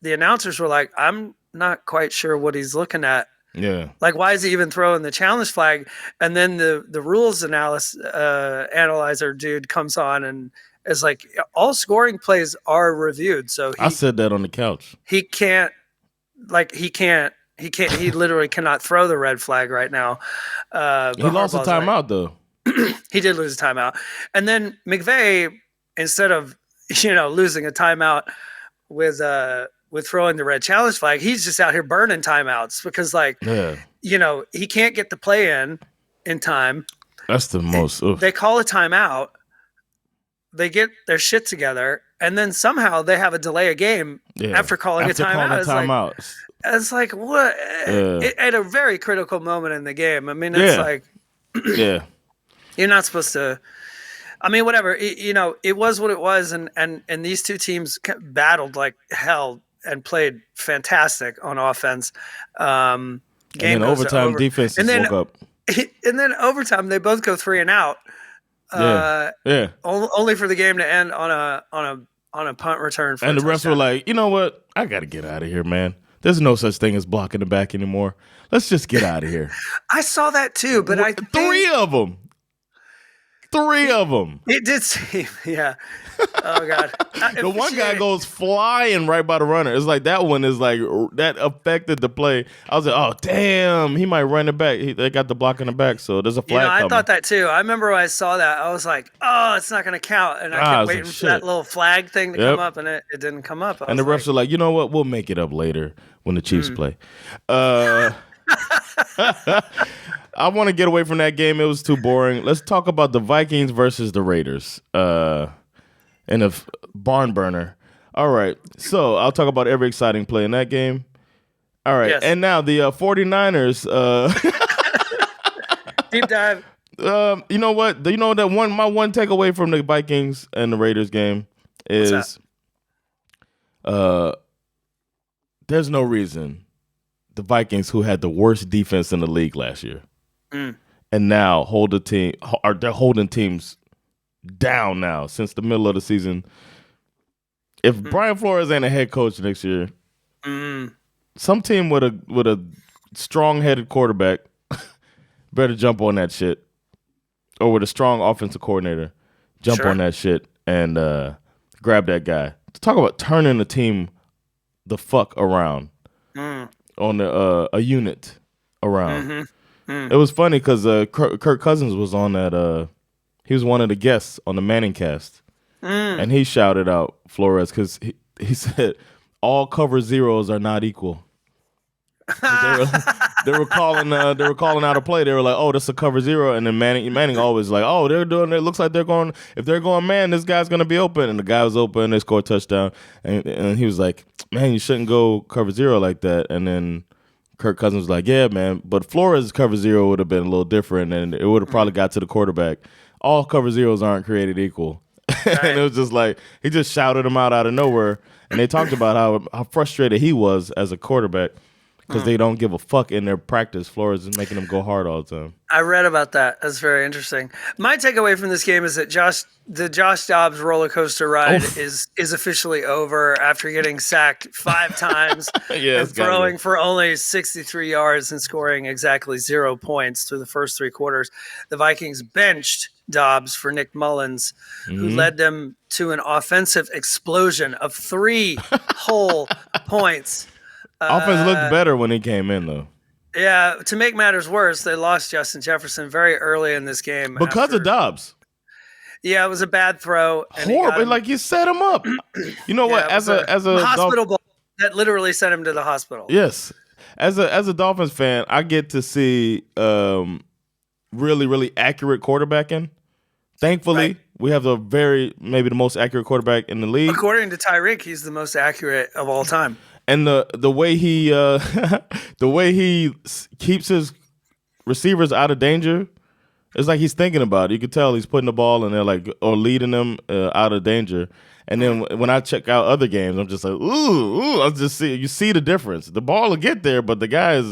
the announcers were like, I'm not quite sure what he's looking at. Yeah. Why is he even throwing the challenge flag? And then the rules analyzer dude comes on and is like, all scoring plays are reviewed. So I said that on the couch. He literally cannot throw the red flag right now. He lost a timeout though. He did lose a timeout. And then McVay, instead of, losing a timeout with throwing the red challenge flag, he's just out here burning timeouts because he can't get the play in time. That's the most. They call a timeout, they get their shit together, and then somehow they have a delay of game after calling a timeout. It's like what? At a very critical moment in the game. I mean, it's you're not supposed to. I mean, whatever. It was what it was, and these two teams battled like hell and played fantastic on offense. And then overtime defense woke up. And then overtime, they both go 3 and out. Only for the game to end on a punt return. And the refs were like, you know what? I got to get out of here, man. There's no such thing as blocking the back anymore. Let's just get out of here. I saw that too, but I think 3 of them. 3 of them. It did seem, yeah. Oh, God. The one guy goes flying right by the runner. It's like that one is like, that affected the play. I was like, oh, damn, he might run it back. They got the block in the back, so there's a flag coming. I thought that too. I remember when I saw that, I was like, oh, it's not going to count. And I kept waiting for that little flag thing to come up, and it didn't come up. And the refs are like, you know what? We'll make it up later when the Chiefs play. I want to get away from that game. It was too boring. Let's talk about the Vikings versus the Raiders in a barn burner. All right. So I'll talk about every exciting play in that game. All right. Yes. And now the 49ers. Deep dive. You know what? My one takeaway from the Vikings and the Raiders game is there's no reason the Vikings, who had the worst defense in the league last year, and now they're holding teams down now since the middle of the season. If Brian Flores ain't a head coach next year, some team with a strong-headed quarterback better jump on that shit, or with a strong offensive coordinator, jump on that shit and grab that guy. To talk about turning the team the fuck around on a unit around. It was funny because Kirk Cousins was on that. He was one of the guests on the Manning cast, and he shouted out Flores because he said all cover zeros are not equal. They were calling out a play. They were like, "Oh, that's a cover zero," and then Manning always like, "Oh, they're doing. It looks like they're going. If they're going man, this guy's going to be open." And the guy was open. They scored a touchdown, and he was like, "Man, you shouldn't go cover zero like that." And then Kirk Cousins was like, "Yeah, man, but Flores' cover zero would have been a little different, and it would have probably got to the quarterback. All cover zeros aren't created equal." Right. And it was just like he just shouted them out of nowhere, and they talked about how frustrated he was as a quarterback. Because they don't give a fuck in their practice. Flores is making them go hard all the time. I read about that. That's very interesting. My takeaway from this game is that the Josh Dobbs roller coaster ride is officially over after getting sacked 5 times and throwing for only 63 yards and scoring exactly 0 points through the first 3 quarters. The Vikings benched Dobbs for Nick Mullins, who led them to an offensive explosion of 3 whole points. Offense looked better when he came in, though. Yeah, to make matters worse, they lost Justin Jefferson very early in this game. Because of Dobbs. Yeah, it was a bad throw. Horrible. Like, you set him up. You know what? As a hospital ball that literally sent him to the hospital. Yes. As a Dolphins fan, I get to see really, really accurate quarterbacking. Thankfully, we have maybe the most accurate quarterback in the league. According to Tyreek, he's the most accurate of all time. And the way he keeps his receivers out of danger, it's like he's thinking about it. You can tell he's putting the ball in there, or leading them out of danger. And then when I check out other games, I'm just like, ooh, I just see you see the difference. The ball will get there, but the guy is,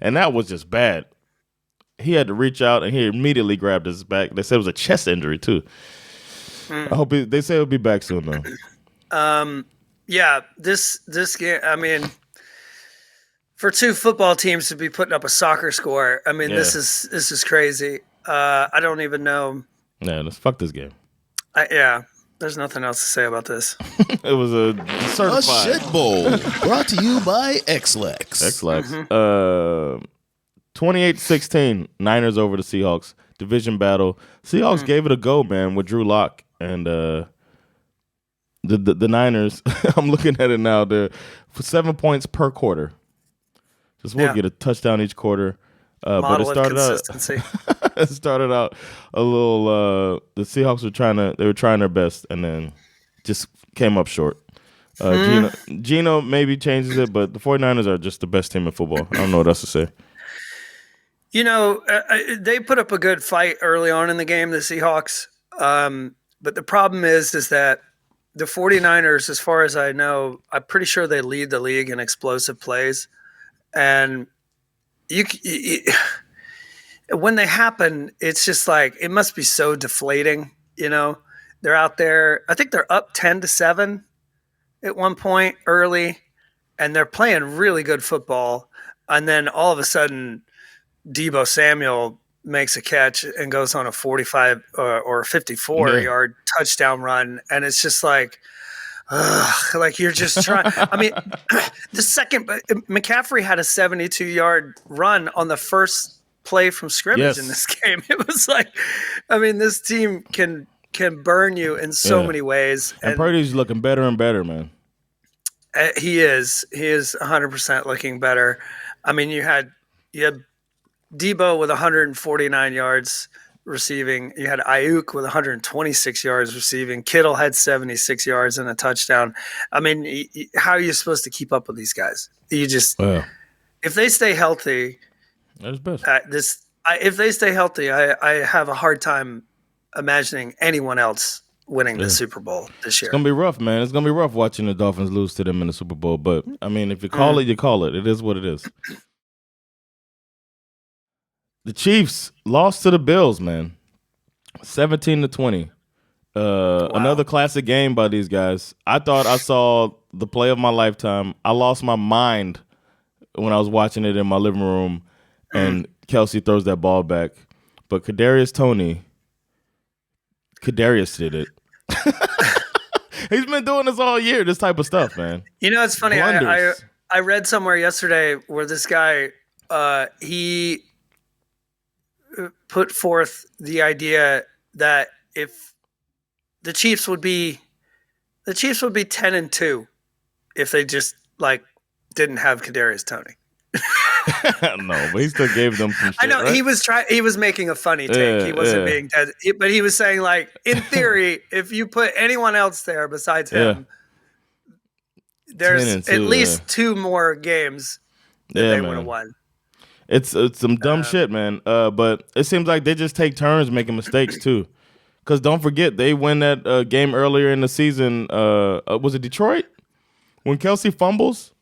and that was just bad. He had to reach out, and he immediately grabbed his back. They said it was a chest injury too. I hope they say he'll be back soon though. Yeah, this game, I mean, for 2 football teams to be putting up a soccer score, I mean, this is crazy. I don't even know. Yeah, let's fuck this game. There's nothing else to say about this. It was a certified. A shit bowl brought to you by X-Lex. 28-16, Niners over the Seahawks. Division battle. Seahawks gave it a go, man, with Drew Lock and The Niners, I'm looking at it now, they're for 7 points per quarter. We'll get a touchdown each quarter. But it started out a little the Seahawks were trying their best and then just came up short. Gino maybe changes it, but the 49ers are just the best team in football. I don't know what else to say. They put up a good fight early on in the game, the Seahawks. But the problem is that the 49ers, as far as I know, I'm pretty sure they lead the league in explosive plays. And when they happen, it's just like, it must be so deflating. They're out there. I think they're up 10-7 at one point early, and they're playing really good football. And then all of a sudden, Deebo Samuel makes a catch and goes on a 45 or 54-yard touchdown run. And it's just like you're just trying. I mean, McCaffrey had a 72-yard run on the first play from scrimmage in this game. It was like, I mean, this team can burn you in so many ways. And Purdy's looking better and better, man. He is 100% looking better. I mean, you had Deebo with 149 yards receiving. You had Ayuk with 126 yards receiving. Kittle had 76 yards and a touchdown. I mean, how are you supposed to keep up with these guys? You just if they stay healthy, that's best. If they stay healthy, I have a hard time imagining anyone else winning the Super Bowl this year. It's gonna be rough, man. It's gonna be rough watching the Dolphins lose to them in the Super Bowl. But I mean, if you call it, you call it. It is what it is. The Chiefs lost to the Bills, man. 17-20. Another classic game by these guys. I thought I saw the play of my lifetime. I lost my mind when I was watching it in my living room, and Kelsey throws that ball back. But Kadarius did it. He's been doing this all year, this type of stuff, man. You know, it's funny. I read somewhere yesterday where this guy, he put forth the idea that if the Chiefs would be 10-2 if they just didn't have Kadarius Toney. No, but he still gave them some shit, I know, right? he was making a funny take. He wasn't being dead, but he was saying, in theory, if you put anyone else there besides him, there's at least 2 more games that they would have won. It's some dumb shit, man. But it seems like they just take turns making mistakes too. Because don't forget, they win that game earlier in the season. Was it Detroit? When Kelsey fumbles?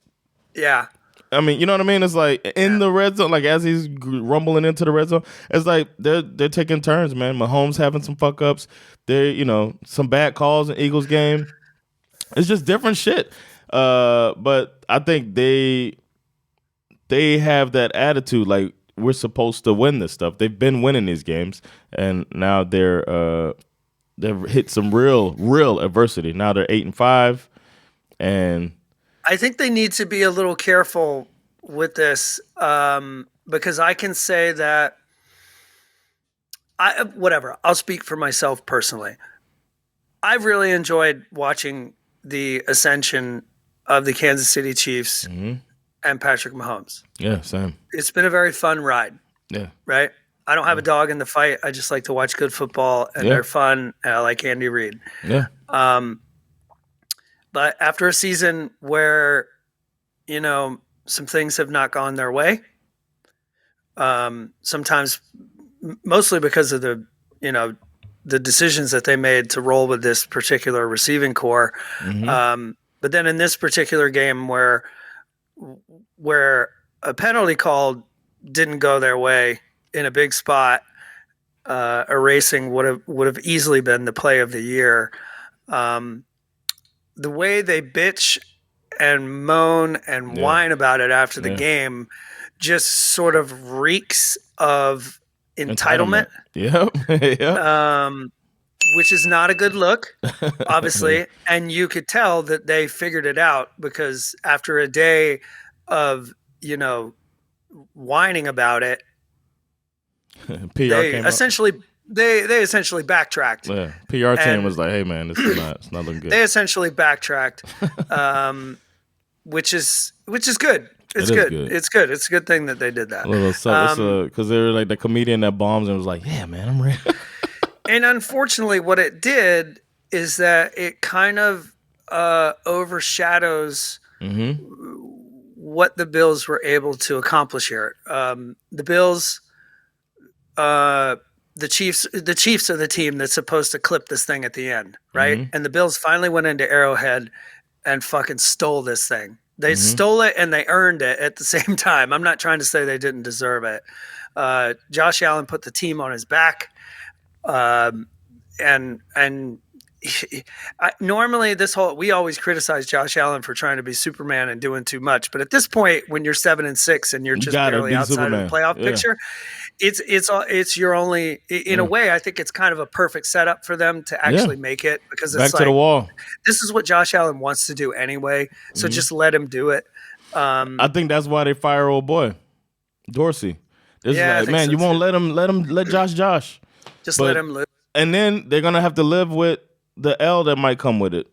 Yeah. I mean, you know what I mean? It's like in the red zone, as he's rumbling into the red zone, it's like they're taking turns, man. Mahomes having some fuck ups. They're, some bad calls in Eagles game. It's just different shit. But I think they have that attitude, we're supposed to win this stuff. They've been winning these games, and now they've hit some real adversity. Now they're 8-5, and I think they need to be a little careful with this, because I can say that I'll speak for myself personally. I've really enjoyed watching the ascension of the Kansas City Chiefs and Patrick Mahomes. Yeah, same. It's been a very fun ride. Yeah. Right? I don't have a dog in the fight. I just like to watch good football, and they're fun, and I like Andy Reid. Yeah. But after a season where, some things have not gone their way, sometimes mostly because of the decisions that they made to roll with this particular receiving core. But then in this particular game where a penalty call didn't go their way in a big spot, erasing would have easily been the play of the year. The way they bitch and moan and whine about it after the game just sort of reeks of entitlement. Yep. Which is not a good look, obviously. And you could tell that they figured it out, because after a day of, whining about it, they essentially backtracked. Yeah, PR team was like, "Hey, man, it's not looking good." They essentially backtracked, which is good. It's good. It's good. It's a good thing that they did that. Because they were like the comedian that bombs and was like, "Yeah, man, I'm ready." And unfortunately, what it did is that it kind of overshadows what the Bills were able to accomplish here. The Bills. The Chiefs are the team that's supposed to clip this thing at the end, right? And the Bills finally went into Arrowhead and fucking stole this thing. They stole it and they earned it at the same time. I'm not trying to say they didn't deserve it. Josh Allen put the team on his back, normally we always criticize Josh Allen for trying to be Superman and doing too much, but at this point, when you're 7-6 and you're just barely outside Superman. Of the playoff picture, it's your only. In a way, I think it's kind of a perfect setup for them to actually make it, because it's back to the wall. This is what Josh Allen wants to do anyway, so just let him do it. I think that's why they fire old boy Dorsey. Man, you won't let Josh. Just let him live. And then they're gonna have to live with the L that might come with it.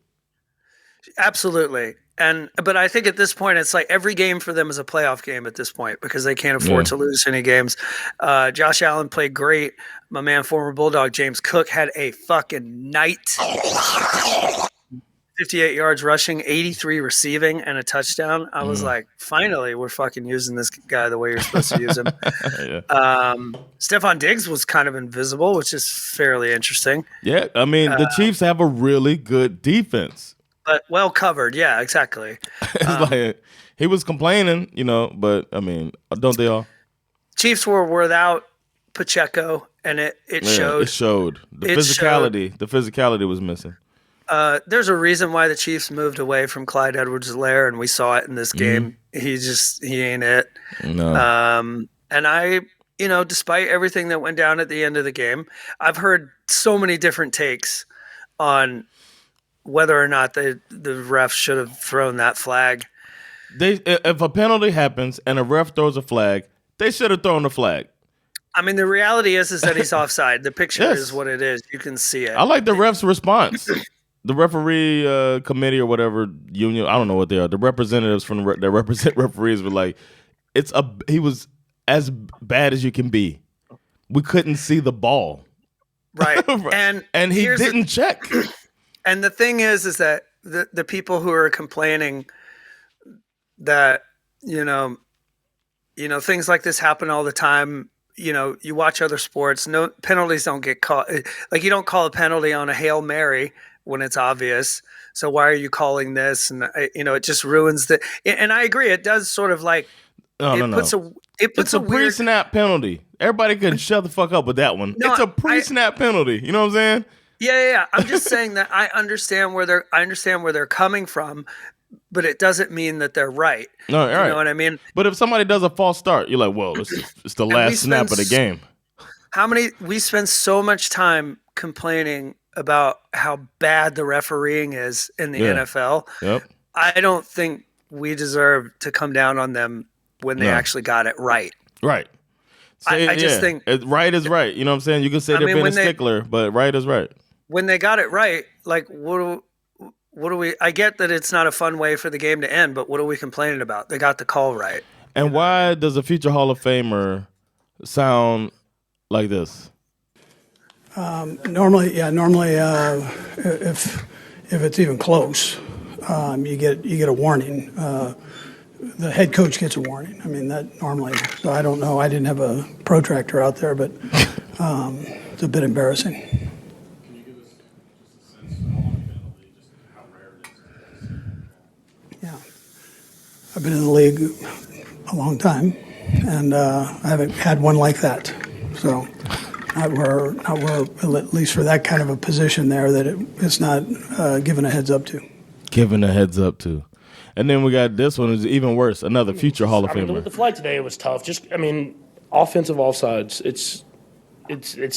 Absolutely. But I think at this point, it's like every game for them is a playoff game at this point, because they can't afford to lose any games. Josh Allen played great. My man, former Bulldog James Cook, had a fucking night. 58 yards rushing, 83 receiving, and a touchdown. I was like, finally, we're fucking using this guy the way you're supposed to use him. Stephon Diggs was kind of invisible, which is fairly interesting. Yeah, I mean, the Chiefs have a really good defense. But well covered, yeah, exactly. It's like he was complaining, but I mean, don't they all? Chiefs were without Pacheco, and it showed. It showed. The physicality was missing. There's a reason why the Chiefs moved away from Clyde Edwards-Helaire, and we saw it in this game. He ain't it. No. And I, despite everything that went down at the end of the game, I've heard so many different takes on whether or not the ref should have thrown that flag. If a penalty happens and a ref throws a flag, they should have thrown the flag. I mean, the reality is that he's offside. The picture is what it is. You can see it. I like the ref's response. The referee committee or whatever union, I don't know what they are. The representatives from that represent referees were like, he was as bad as you can be. We couldn't see the ball. Right. And he didn't check. And the thing is that the people who are complaining that, things like this happen all the time. You watch other sports, no penalties don't get called. Like, you don't call a penalty on a Hail Mary when it's obvious. So why are you calling this? And it just ruins and I agree. It does sort of like, it's a pre-snap penalty. Everybody can shut the fuck up with that one. It's a pre-snap penalty. You know what I'm saying? Yeah. I'm just saying that I understand where they're coming from, but it doesn't mean that they're right. No, all right. You know what I mean? But if somebody does a false start, you're like, well, it's the last snap of the game. We spend so much time complaining about how bad the refereeing is in the NFL. Yep. I don't think we deserve to come down on them when they actually got it right. Right. I just think right is right. You know what I'm saying? You can say they're being a stickler, but right is right. When they got it right, like what do we? I get that it's not a fun way for the game to end, but what are we complaining about? They got the call right. And why does a future Hall of Famer sound like this? Normally, if it's even close, you get a warning. The head coach gets a warning. I mean, that normally. So I don't know. I didn't have a protractor out there, but it's a bit embarrassing. Can you give us just a sense on a penalty, just how rare it is? Yeah, I've been in the league a long time, and I haven't had one like that. So. Not where, at least for that kind of a position there, that it's not given a heads up to. Given a heads up to. And then we got this one is even worse. Another future Hall of Famer. The flag today was tough. Offensive offsides. It's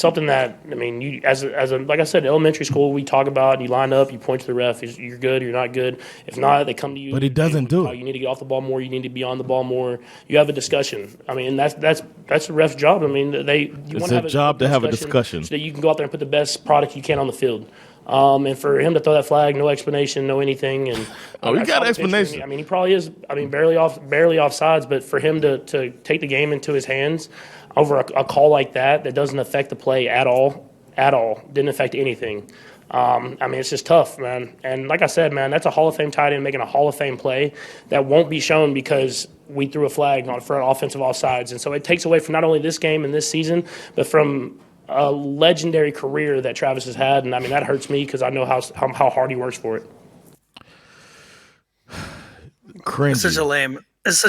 something that, you as a like I said, elementary school, we talk about, you line up, you point to the ref, you're good, you're not good. If not, they come to you. But he doesn't do it. You need to get off the ball more, you need to be on the ball more. You have a discussion. That's the ref's job. It's a job to have a discussion. So that you can go out there and put the best product you can on the field. And for him to throw that flag, no explanation, no anything. And we got an explanation. He probably is, barely off sides, but for him to take the game into his hands over a call like that doesn't affect the play at all, didn't affect anything. It's just tough, man. And like I said, man, that's a Hall of Fame tight end making a Hall of Fame play that won't be shown because we threw a flag for an offensive offsides. And so it takes away from not only this game and this season, but from a legendary career that Travis has had. And that hurts me because I know how hard he works for it. Cringy. It's such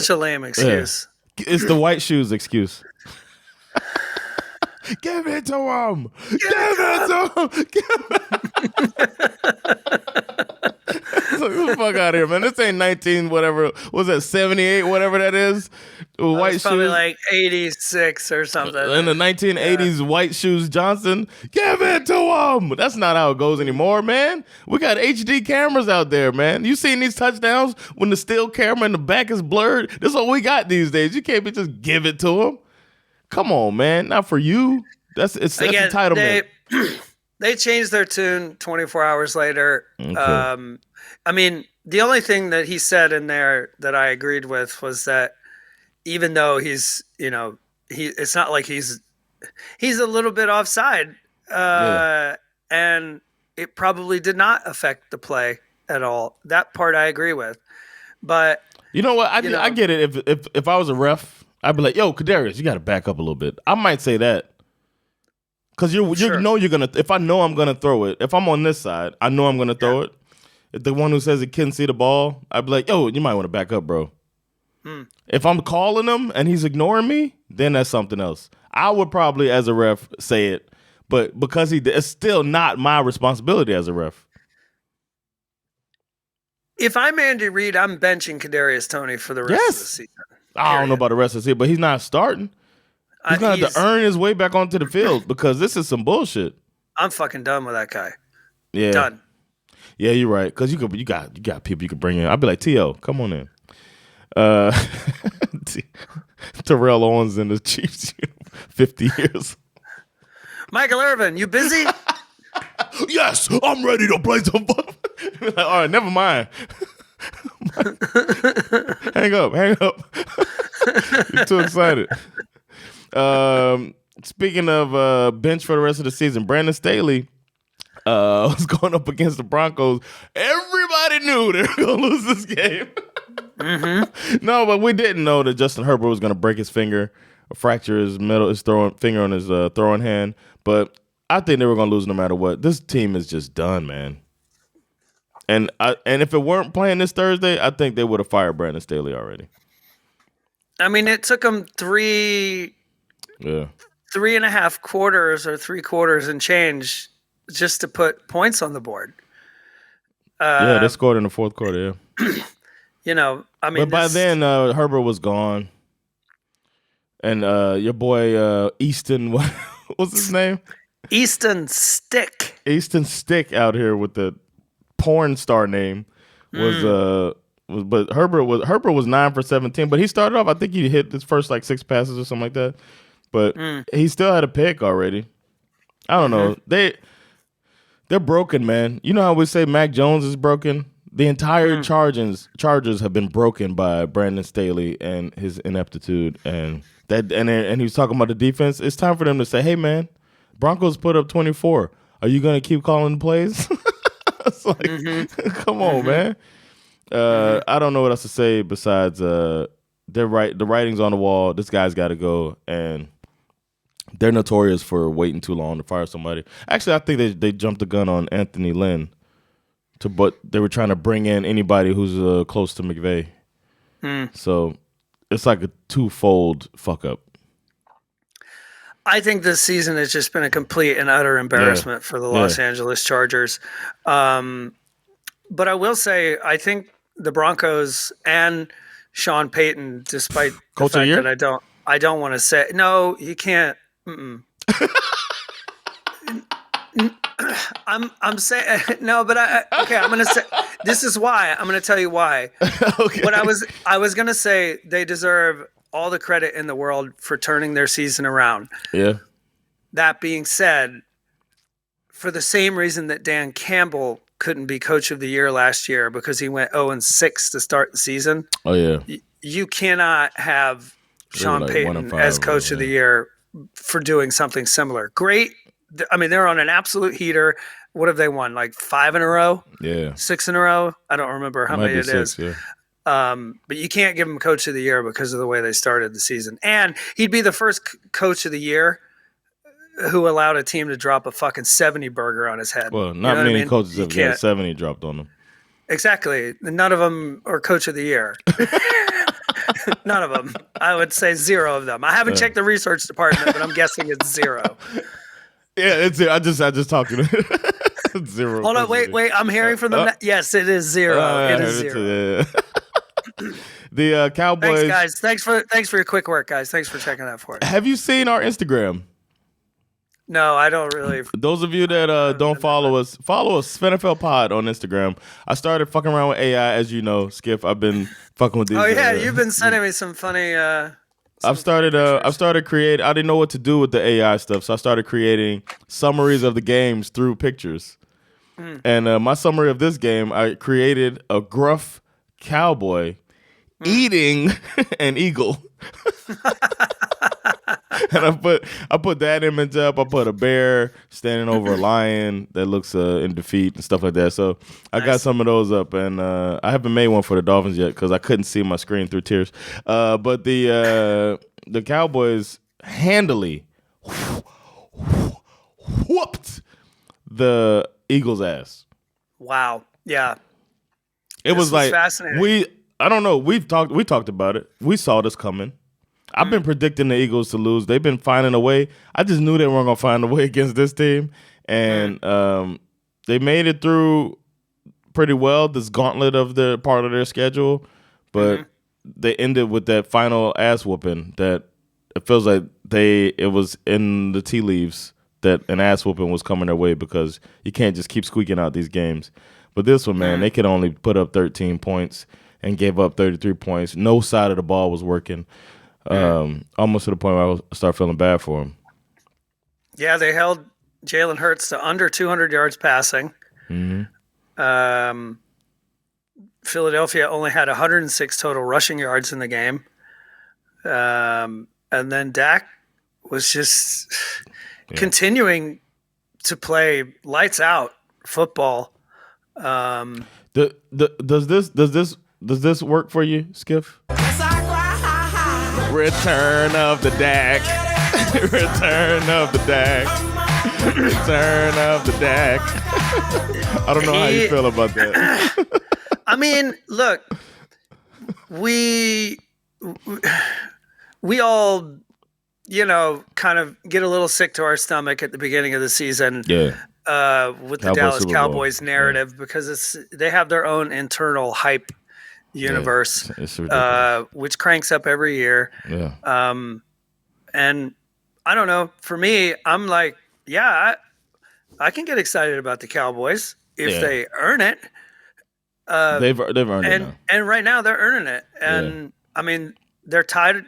a lame excuse. Yeah. It's the white shoes excuse. Give it to him. Give it to him. Get the fuck out of here, man. This ain't 19 whatever. Was that 78 whatever that is? White shoes. Probably like 86 or something. In the 1980s, White Shoes Johnson. Give it to him. That's not how it goes anymore, man. We got HD cameras out there, man. You seen these touchdowns when the still camera in the back is blurred? This is what we got these days. You can't just give it to him. Come on, man. Not for you. That's entitlement. They changed their tune 24 hours later. Okay. The only thing that he said in there that I agreed with was that even though it's not like he's a little bit offside, and it probably did not affect the play at all. That part I agree with. But you know what? I get it. If I was a ref, I'd be like, yo, Kadarius, you got to back up a little bit. I might say that. Because you know you're going to – if I know I'm going to throw it, if I'm on this side, I know I'm going to throw it. If the one who says he couldn't see the ball, I'd be like, yo, you might want to back up, bro. If I'm calling him and he's ignoring me, then that's something else. I would probably, as a ref, say it. But because it's still not my responsibility as a ref. If I'm Andy Reid, I'm benching Kadarius Toney for the rest of the season. I don't know about the rest of the season, but he's not starting. He's going to have to earn his way back onto the field because this is some bullshit. I'm fucking done with that guy. Yeah. Done. Yeah, you're right. Because you got people you could bring in. I'd be like, T.O., come on in. Terrell Owens in the Chiefs, 50 years. Michael Irvin, you busy? Yes, I'm ready to play some fun. Like, all right, never mind. hang up. You're too excited. Speaking of bench for the rest of the season, Brandon Staley was going up against the Broncos. Everybody knew they were going to lose this game. Mm-hmm. No, but we didn't know that Justin Herbert was going to break his finger, or fracture his finger on his throwing hand. But I think they were going to lose no matter what. This team is just done, man. And if it weren't playing this Thursday, I think they would have fired Brandon Staley already. I mean, it took them 3.5 quarters or 3 quarters and change just to put points on the board. They scored in the fourth quarter, yeah. I mean, but by then Herbert was gone, and your boy Easton, what's his name? Easton Stick. Easton Stick out here with the porn star name but Herbert was 9 for 17, but he started off. I think he hit his first 6 passes or something like that, but he still had a pick already. I don't know. They're broken, man. You know how we say Mac Jones is broken? The entire Chargers have been broken by Brandon Staley and his ineptitude, and he was talking about the defense. It's time for them to say, "Hey, man, Broncos put up 24. Are you going to keep calling the plays?" It's like, come on, man. I don't know what else to say besides the writing's on the wall. This guy's got to go, and they're notorious for waiting too long to fire somebody. Actually, I think they jumped the gun on Anthony Lynn. But they were trying to bring in anybody who's close to McVay. So it's like a twofold fuck up. I think this season has just been a complete and utter embarrassment for the Los Angeles Chargers. But I will say, I think the Broncos and Sean Payton, despite Coach the of the fact year? that I don't want to say no, you can't. I'm saying no, but I'm gonna say this is why. I'm gonna tell you why. Okay. What I was gonna say, they deserve all the credit in the world for turning their season around. Yeah. That being said, for the same reason that Dan Campbell couldn't be coach of the year last year because he went 0-6 to start the season. Oh yeah. You cannot have Sean Payton as coach of the year for doing something similar. Great. I mean, they're on an absolute heater. What have they won? 5 in a row? Yeah. 6 in a row? I don't remember how many it is. Yeah. But you can't give him coach of the year because of the way they started the season. And he'd be the first coach of the year who allowed a team to drop a fucking 70 burger on his head. Well, not many coaches have got 70 dropped on them. Exactly. None of them are coach of the year. None of them. I would say 0 of them. I haven't checked the research department, but I'm guessing it's 0. Yeah, it's I just talked to them. 0. Hold on, wait. I'm hearing from them. Yes, it is 0. It is 0. The Cowboys. Thanks, guys. Thanks for your quick work, guys. Thanks for checking that for us. Have you seen our Instagram? No, I don't really. Those of you that don't follow us, SveNFL Pod on Instagram. I started fucking around with AI, as you know, Skip. I've been fucking with these. Oh yeah, you've been sending me some funny. I've started creating. I didn't know what to do with the AI stuff, so I started creating summaries of the games through pictures. And my summary of this game, I created a gruff cowboy eating an eagle. And I put that image up. I put a bear standing over a lion that looks in defeat and stuff like that. So I got some of those up, and I haven't made one for the Dolphins yet because I couldn't see my screen through tears. But the Cowboys handily whooped the Eagles' ass. Wow. Yeah. It was fascinating. I don't know. We talked about it. We saw this coming. I've been predicting the Eagles to lose. They've been finding a way. I just knew they weren't going to find a way against this team. And they made it through pretty well, this gauntlet of the part of their schedule. But they ended with that final ass whooping that it feels like it was in the tea leaves that an ass whooping was coming their way because you can't just keep squeaking out these games. But this one, man, they could only put up 13 points and gave up 33 points. No side of the ball was working. Almost to the point where I start feeling bad for him. Yeah, they held Jalen Hurts to under 200 yards passing. Philadelphia only had 106 total rushing yards in the game. And then Dak was just continuing to play lights out football. Does this work for you, Skiff? Return of the Dak. Return of the Dak. Return of the Dak. I don't know how you feel about that. I mean, look, we all, kind of get a little sick to our stomach at the beginning of the season. With the Dallas Cowboys narrative, because they have their own internal hype universe, which cranks up every year. And I don't know. For me, I'm like, I can get excited about the Cowboys if they earn it. They've earned it now. And right now they're earning it. And I mean, they're tied.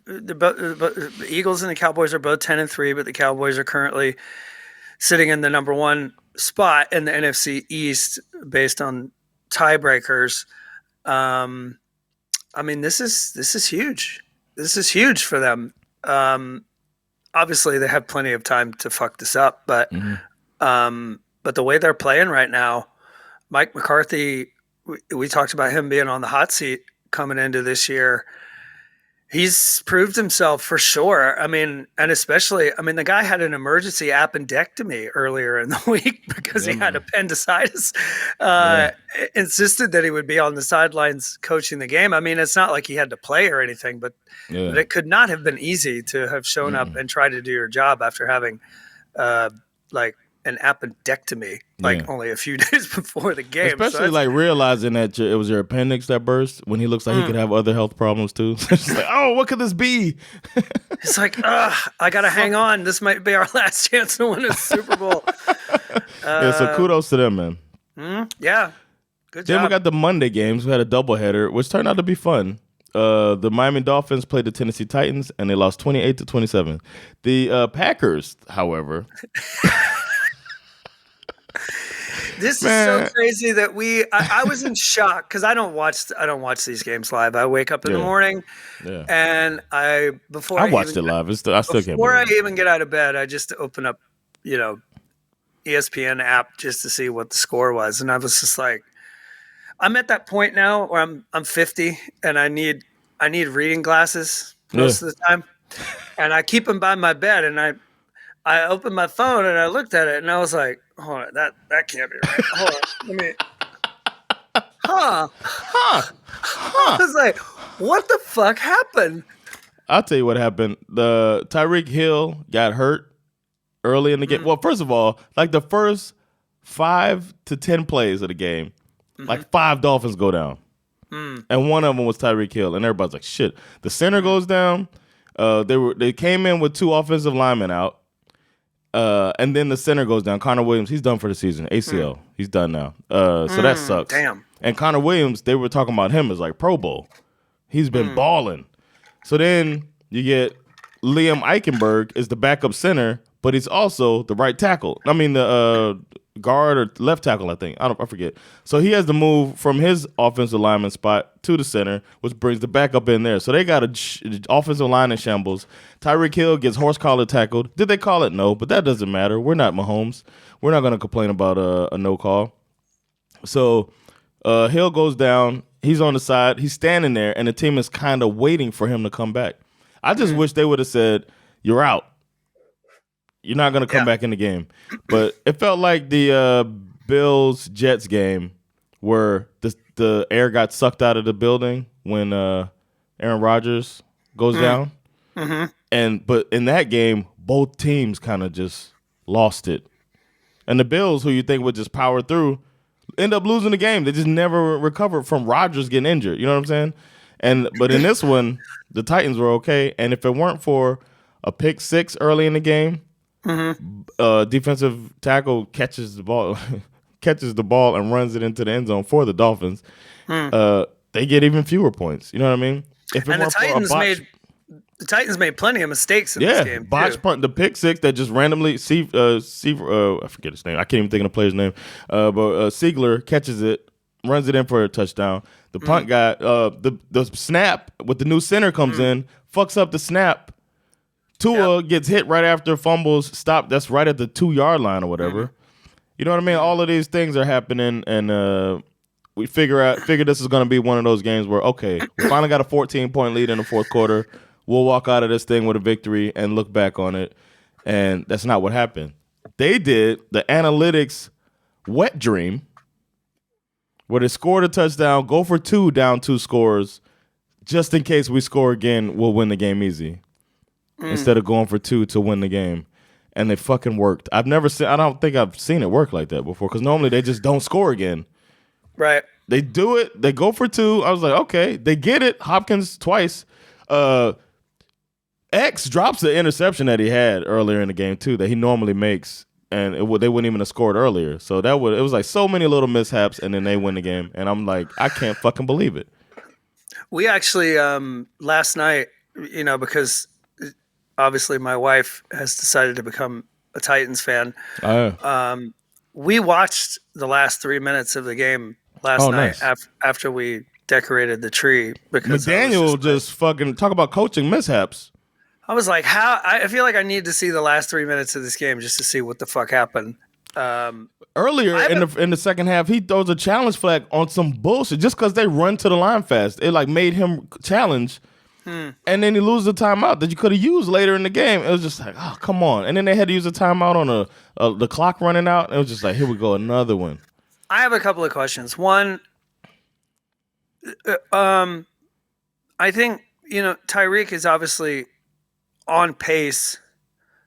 The Eagles and the Cowboys are both 10-3, but the Cowboys are currently sitting in the number one spot in the NFC East based on tiebreakers. I mean, this is huge. This is huge for them. Obviously, they have plenty of time to fuck this up, but the way they're playing right now, Mike McCarthy, we talked about him being on the hot seat coming into this year. He's proved himself for sure. I mean, and especially, the guy had an emergency appendectomy earlier in the week because he had appendicitis. Insisted that he would be on the sidelines coaching the game. I mean, it's not like he had to play or anything, but it could not have been easy to have shown up and tried to do your job after having an appendectomy only a few days before the game. Especially realizing that it was your appendix that burst when he looks like he could have other health problems too. It's like, oh, what could this be? It's like, I got to hang on. This might be our last chance to win a Super Bowl. So kudos to them, man. Yeah. Good job. Then we got the Monday games. We had a doubleheader, which turned out to be fun. The Miami Dolphins played the Tennessee Titans, and they lost 28-27. The Packers, however... This is so crazy that I was in shock because I don't watch these games live. I wake up in the morning and I watched it live. I still can't believe it. Before I even get out of bed, I just open up, ESPN app just to see what the score was. And I was just like, I'm at that point now where I'm 50 and I need reading glasses most of the time. And I keep them by my bed, and I opened my phone and I looked at it and I was like, hold on, that can't be right. Hold on, let me. I was like, what the fuck happened? I'll tell you what happened. The Tyreek Hill got hurt early in the game. Well, first of all, the first 5 to 10 plays of the game, 5 Dolphins go down. And one of them was Tyreek Hill. And everybody's like, shit. The center goes down. They came in with 2 offensive linemen out. And then the center goes down. Connor Williams, he's done for the season. ACL. He's done now. So that sucks. Damn. And Connor Williams, they were talking about him as Pro Bowl. He's been balling. So then you get Liam Eichenberg is the backup center, but he's also the right tackle. The guard or left tackle, I think. I forget. So he has to move from his offensive lineman spot to the center, which brings the backup in there. So they got an offensive line in shambles. Tyreek Hill gets horse collar tackled. Did they call it? No, but that doesn't matter. We're not Mahomes. We're not going to complain about a no call. So Hill goes down. He's on the side. He's standing there, and the team is kind of waiting for him to come back. I just wish they would have said, you're out. You're not going to come back in the game. But it felt like the Bills-Jets game where the air got sucked out of the building when Aaron Rodgers goes down. But in that game, both teams kind of just lost it. And the Bills, who you think would just power through, end up losing the game. They just never recovered from Rodgers getting injured. You know what I'm saying? But in this one, the Titans were okay. And if it weren't for a pick 6 early in the game, defensive tackle catches catches the ball and runs it into the end zone for the Dolphins, they get even fewer points. You know what I mean? If it the Titans made plenty of mistakes in this game. Botch punt, the pick six that just randomly I forget his name. I can't even think of the player's name. But Siegler catches it, runs it in for a touchdown. The punt guy, the snap with the new center comes in, fucks up the snap. Tua gets hit right after fumbles. Stop. That's right at the 2-yard line or whatever. You know what I mean? All of these things are happening, and we figure this is going to be one of those games where, okay, we finally got a 14-point lead in the fourth quarter. We'll walk out of this thing with a victory and look back on it. And that's not what happened. They did the analytics wet dream where they scored a touchdown, go for 2 down 2 scores. Just in case we score again, we'll win the game easy. Instead of going for 2 to win the game. And they fucking worked. I don't think I've seen it work like that before, because normally they just don't score again. Right. They do it. They go for 2. I was like, okay, they get it. Hopkins twice. X drops the interception that he had earlier in the game too, that he normally makes, and they wouldn't even have scored earlier. So it was like so many little mishaps, and then they win the game. And I'm like, I can't fucking believe it. We actually last night, because obviously my wife has decided to become a Titans fan. We watched the last 3 minutes of the game last night after we decorated the tree, because McDaniel just fucking talk about coaching mishaps. I was like, I feel like I need to see the last 3 minutes of this game just to see what the fuck happened. Earlier in the second half, he throws a challenge flag on some bullshit just because they run to the line fast. It like made him challenge, and then he loses a timeout that you could have used later in the game. It was just like, oh, come on. And then they had to use a timeout on the clock running out. It was just like, here we go, another one. I have a couple of questions. One, I think, Tyreek is obviously on pace.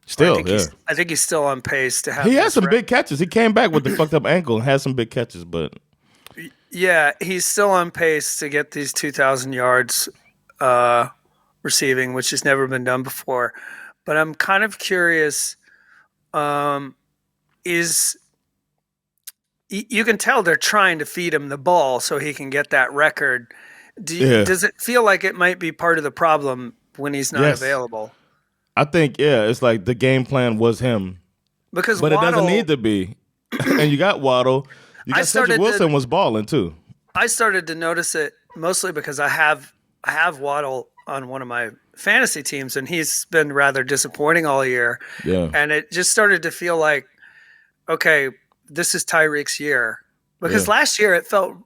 Still, I think he's still on pace to have. He has some big catches. He came back with the fucked up ankle and had some big catches, but yeah, he's still on pace to get these 2,000 yards receiving, which has never been done before. But I'm kind of curious. You can tell they're trying to feed him the ball so he can get that record. Does it feel like it might be part of the problem when he's not available? I think, it's like the game plan was him. But Waddle, it doesn't need to be. And you got Waddle. You got Cedric Wilson was balling too. I started to notice it mostly because I have Waddle on one of my fantasy teams, and he's been rather disappointing all year. Yeah. And it just started to feel like, okay, this is Tyreek's year. Because last year it felt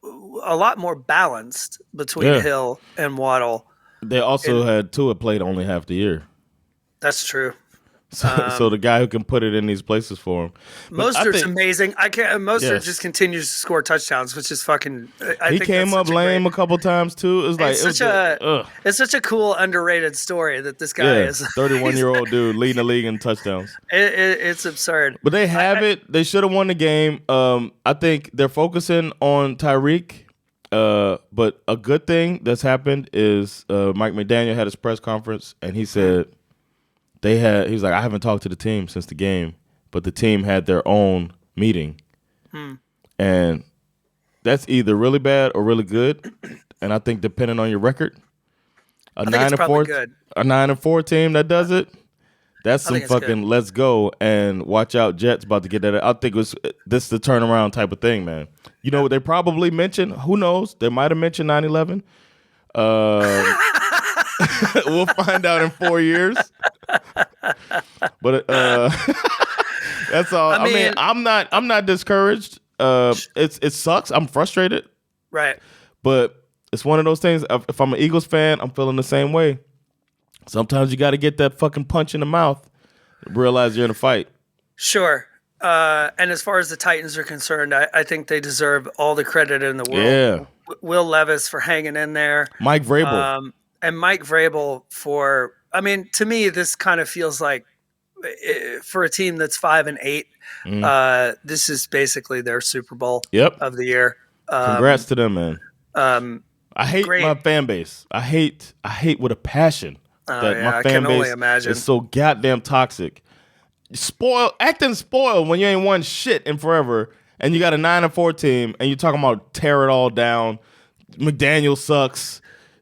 a lot more balanced between Hill and Waddle. They also had Tua played only half the year. That's true. So the guy who can put it in these places for him. Mostert's amazing. Mostert just continues to score touchdowns, which is fucking. He came up lame a couple times too. It's such a cool underrated story that this guy is 31-year-old dude leading the league in touchdowns. It's absurd. But they have it. They should have won the game. I think they're focusing on Tyreek. But a good thing that's happened is Mike McDaniel had his press conference and he said. He's like, I haven't talked to the team since the game, but the team had their own meeting. And that's either really bad or really good. And I think depending on your record, a 9-4 team that does it, that's some fucking let's go and watch out. Jets about to get that. I think this is the turnaround type of thing, man. You know what they probably mentioned? Who knows? They might have mentioned 9/11. We'll find out in 4 years. But that's all. I mean, I'm not discouraged. It sucks. I'm frustrated. Right. But it's one of those things. If I'm an Eagles fan, I'm feeling the same way. Sometimes you got to get that fucking punch in the mouth. Realize you're in a fight. Sure. And as far as the Titans are concerned, I think they deserve all the credit in the world. Yeah. Will Levis for hanging in there. Mike Vrabel. And Mike Vrabel to me, this kind of feels like for a team that's 5-8, this is basically their Super Bowl of the year. Congrats to them, man. I hate my fan base. I hate with a passion that my fan base is so goddamn toxic. Acting spoiled when you ain't won shit in forever, and you got a 9-4 team, and you're talking about tear it all down. McDaniel sucks.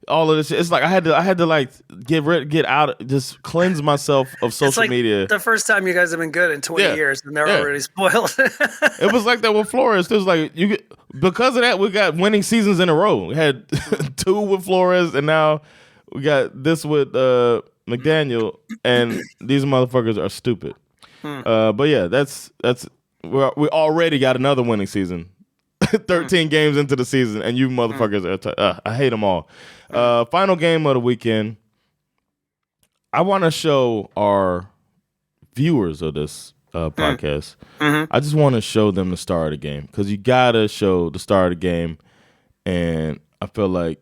All of this shit. It's like I had to like get out, just cleanse myself of social media. The first time you guys have been good in 20 years, and they're already spoiled. It was like that with Flores. It was like because of that, we got winning seasons in a row. We had 2 with Flores, and now we got this with McDaniel, and these motherfuckers are stupid. But yeah, we already got another winning season. 13 games into the season, and you motherfuckers are I hate them all. Final game of the weekend. I want to show our viewers of this podcast. I just want to show them the start of the game, because you gotta show the start of the game, and I feel like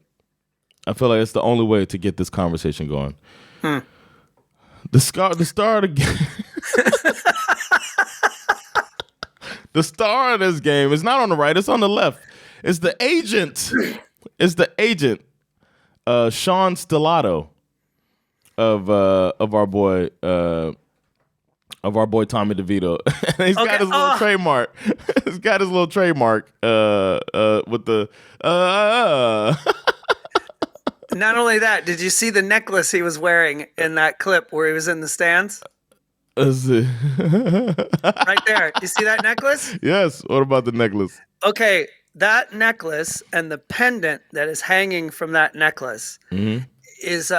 it's the only way to get this conversation going. The start of the game. The star of this game is not on the right; it's on the left. It's the agent. It's the agent, Sean Stellato, of our boy Tommy DeVito. And he's got his little trademark. He's got his little trademark with the. Not only that, did you see the necklace he was wearing in that clip where he was in the stands? Right there. You see that necklace? Yes. What about the necklace? Okay, that necklace and the pendant that is hanging from that necklace is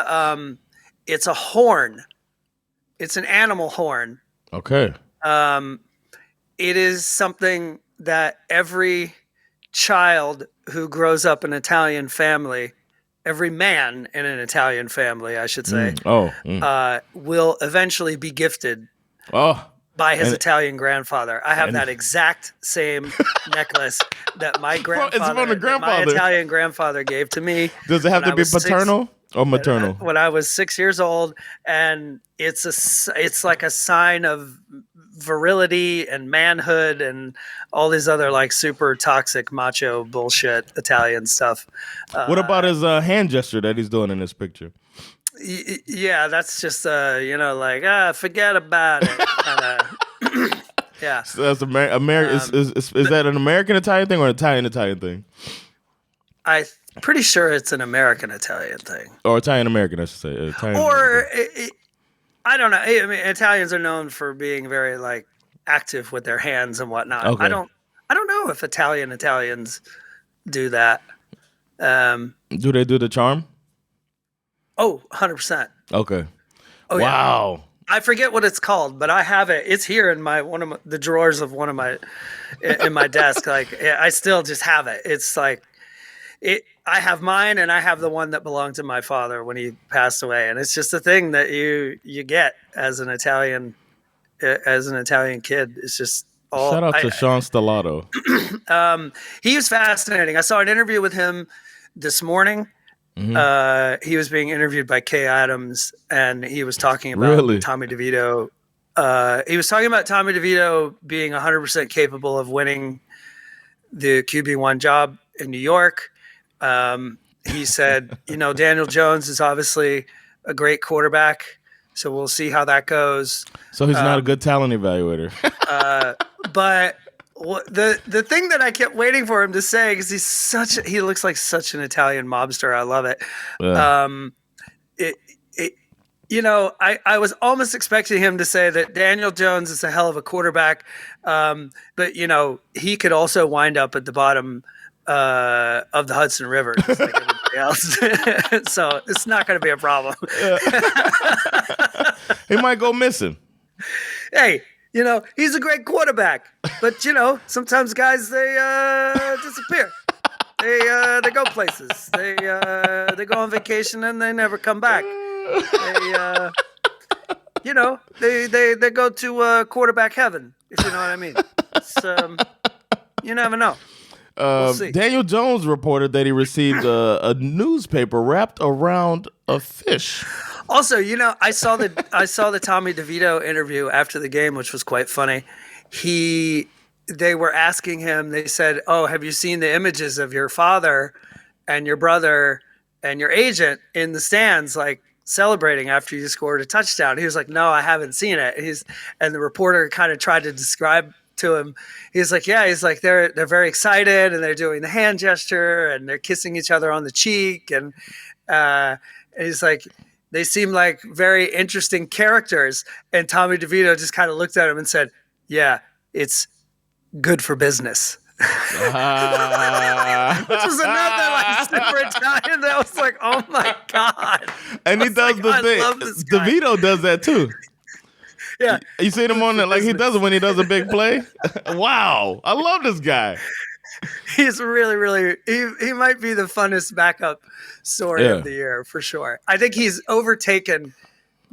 it's a horn. It's an animal horn. Okay. It is something that every child who grows up in an Italian family, every man in an Italian family, I should say, will eventually be gifted by his Italian grandfather. I have that exact same necklace that my my Italian grandfather gave to me. Does it have to be paternal or maternal? When I was 6 years old, and it's like a sign of virility and manhood and all these other like super toxic macho bullshit Italian stuff. What about his hand gesture that he's doing in this picture? Yeah, that's just forget about it. Yeah. So that's American. Is that an American Italian thing or an Italian thing? I'm pretty sure it's an American Italian thing. Or Italian American, I should say. I don't know. I mean, Italians are known for being very like active with their hands and whatnot. Okay. I don't know if Italians do that. Do they do the charm? Oh, 100%. Okay. Oh, wow. Yeah. I forget what it's called, but I have it. It's here in the drawers of in my desk. Like I still just have it. It's like I have mine, and I have the one that belonged to my father when he passed away, and it's just a thing that you get as an Italian kid. It's just all. Shout out to Sean Stellato. He was fascinating. I saw an interview with him this morning. Mm-hmm. He was being interviewed by Kay Adams, and he was talking about Tommy DeVito. He was talking about Tommy DeVito being 100% capable of winning the QB1 job in New York. He said, Daniel Jones is obviously a great quarterback, so we'll see how that goes. So he's not a good talent evaluator. But the thing that I kept waiting for him to say, because he looks like such an Italian mobster. I love it. Yeah. I was almost expecting him to say that Daniel Jones is a hell of a quarterback, but he could also wind up at the bottom of the Hudson River, just like everybody else. So it's not going to be a problem. He might go missing. Hey, he's a great quarterback, but sometimes guys they disappear. They go places. They go on vacation and they never come back. They go to quarterback heaven, if you know what I mean. It's, you never know. We'll see. Daniel Jones reported that he received a newspaper wrapped around a fish. Also, I saw the Tommy DeVito interview after the game, which was quite funny. They were asking him. They said, "Oh, have you seen the images of your father and your brother and your agent in the stands, like celebrating after you scored a touchdown?" He was like, "No, I haven't seen it." And the reporter kind of tried to describe to him. He's like, they're very excited and they're doing the hand gesture and they're kissing each other on the cheek. And he's like, they seem like very interesting characters. And Tommy DeVito just kind of looked at him and said, yeah, it's good for business. Which was another like super Italian that was like, oh my God. And he does the thing. DeVito does that too. Yeah. You seen him on that, like he does it when he does a big play? Wow. I love this guy. He's really, really, he might be the funnest backup story of the year for sure. I think he's overtaken.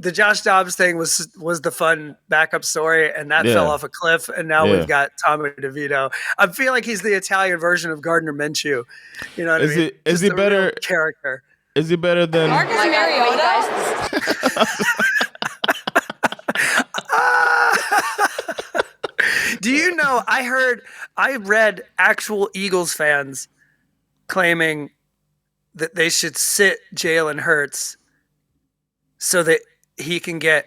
The Josh Dobbs thing was the fun backup story, and that fell off a cliff. And now we've got Tommy DeVito. I feel like he's the Italian version of Gardner Minshew. You know what I mean? Is he better character? Is he better than Marcus Mariota? Do you know? I read actual Eagles fans claiming that they should sit Jalen Hurts so that he can get